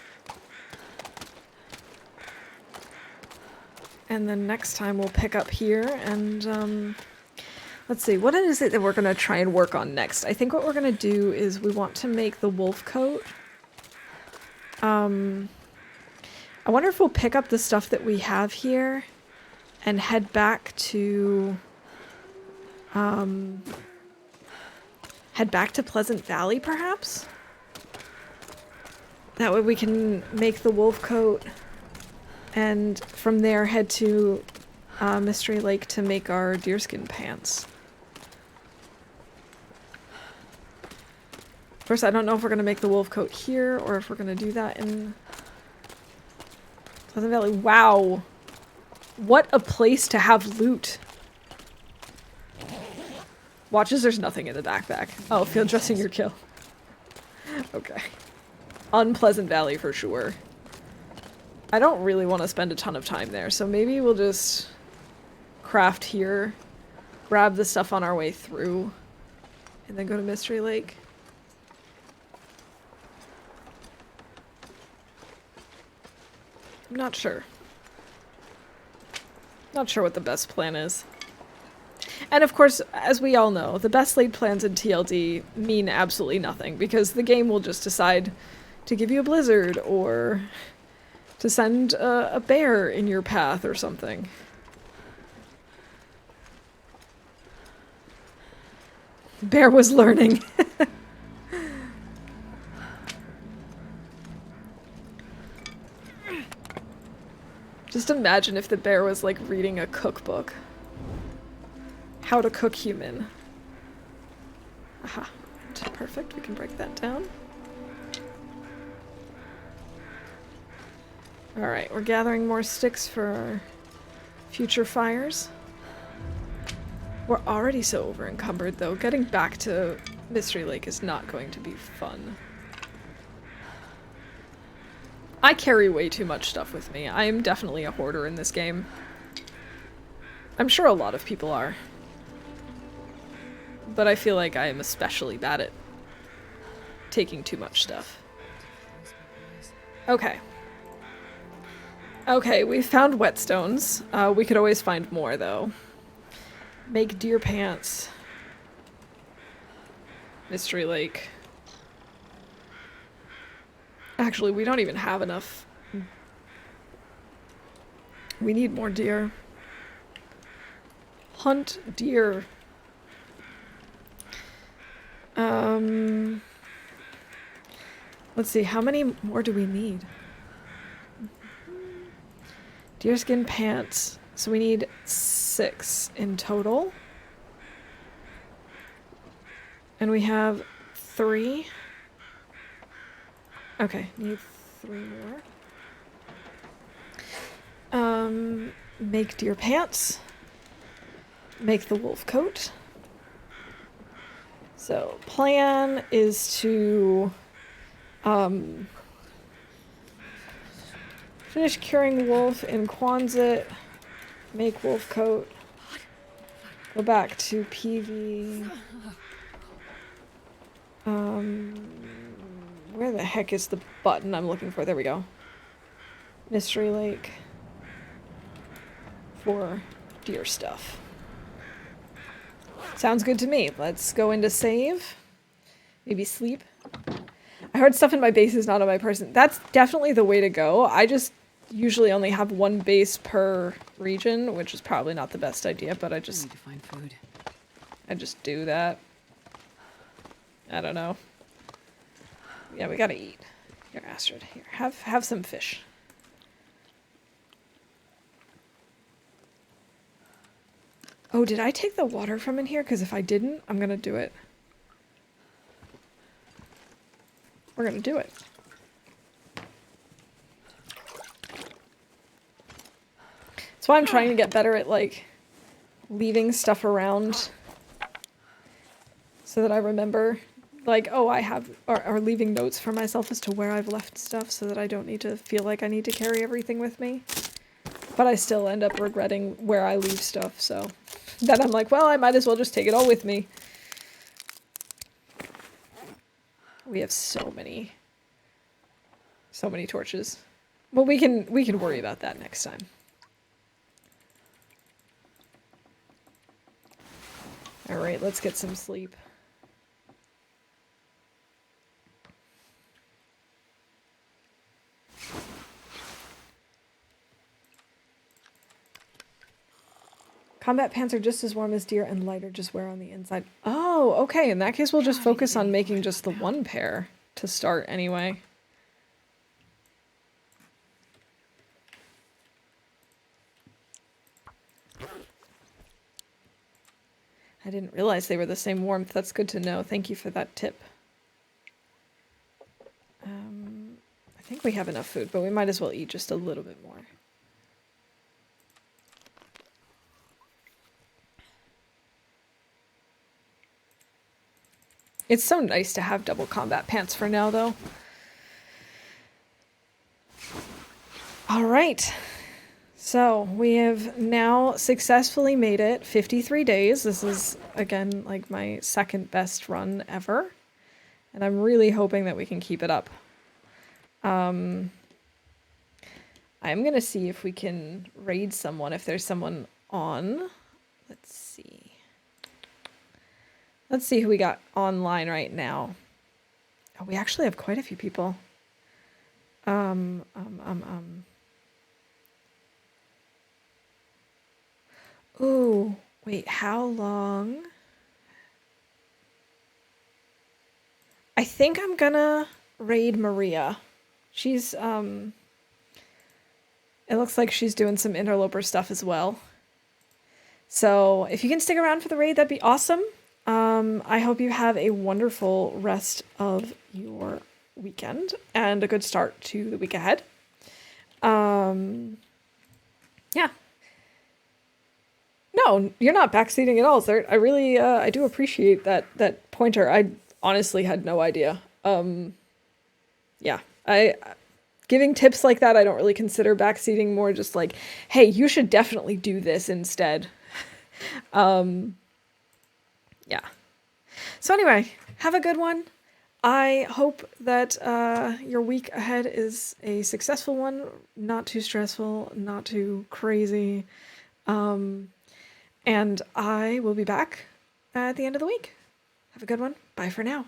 And then next time we'll pick up here and let's see, what is it that we're gonna try and work on next? I think what we're gonna do is we want to make the wolf coat. I wonder if we'll pick up the stuff that we have here and head back to Head back to Pleasant Valley, perhaps? That way we can make the wolf coat, and from there head to Mystery Lake to make our deerskin pants. Of course, I don't know if we're going to make the wolf coat here, or if we're going to do that in Pleasant Valley. Wow! What a place to have loot! Watches, there's nothing in the backpack. Oh, field dressing your kill. Okay. Unpleasant Valley for sure. I don't really want to spend a ton of time there, so maybe we'll just craft here, grab the stuff on our way through, and then go to Mystery Lake. I'm not sure. Not sure what the best plan is. And of course, as we all know, the best laid plans in TLD mean absolutely nothing, because the game will just decide to give you a blizzard, or to send a bear in your path or something. Bear was learning. Just imagine if the bear was like reading a cookbook. How to cook human. Aha. Perfect, we can break that down. Alright, we're gathering more sticks for our future fires. We're already so over encumbered though. Getting back to Mystery Lake is not going to be fun. I carry way too much stuff with me. I am definitely a hoarder in this game. I'm sure a lot of people are. But I feel like I am especially bad at taking too much stuff. Okay. Okay, we found whetstones. We could always find more, though. Make deer pants. Mystery Lake. Actually, we don't even have enough. We need more deer. Hunt deer. Let's see, how many more do we need? Deerskin pants. So we need 6 in total. And we have 3. Okay, need 3 more. Make deer pants. Make the wolf coat. So, plan is to finish curing wolf in Quonset, make wolf coat, go back to PV. Where the heck is the button I'm looking for? There we go. Mystery Lake for deer stuff. Sounds good to me. Let's go into save. Maybe sleep. I heard stuff in my base is not on my person. That's definitely the way to go. I just usually only have 1 base per region, which is probably not the best idea, but I need to find food. I just do that. I don't know. Yeah, we gotta eat. Here, Astrid. Here, have some fish. Oh, did I take the water from in here? Because if I didn't, I'm gonna do it. We're gonna do it. That's why I'm trying to get better at, like, leaving stuff around so that I remember, like, oh, I have, or leaving notes for myself as to where I've left stuff so that I don't need to feel like I need to carry everything with me. But I still end up regretting where I leave stuff, so then I'm like, well, I might as well just take it all with me. We have so many torches. Well, we can worry about that next time. All right, let's get some sleep. Combat pants are just as warm as deer and lighter, just wear on the inside. Oh, okay. In that case, we'll just focus on making just the one pair to start anyway. I didn't realize they were the same warmth. That's good to know. Thank you for that tip. I think we have enough food, but we might as well eat just a little bit more. It's so nice to have double combat pants for now, though. All right. So we have now successfully made it 53 days. This is, again, like my second best run ever. And I'm really hoping that we can keep it up. I'm going to see if we can raid someone, if there's someone on. Let's see. Let's see who we got online right now. Oh, we actually have quite a few people. Ooh, wait, how long? I think I'm gonna raid Maria. She's, it looks like she's doing some interloper stuff as well. So if you can stick around for the raid, that'd be awesome. I hope you have a wonderful rest of your weekend and a good start to the week ahead. Yeah. No, you're not backseating at all, sir. I really, I do appreciate that pointer. I honestly had no idea. Yeah, giving tips like that, I don't really consider backseating, more just like, hey, you should definitely do this instead. Yeah. So anyway, have a good one. I hope that your week ahead is a successful one, not too stressful, not too crazy. And I will be back at the end of the week. Have a good one. Bye for now.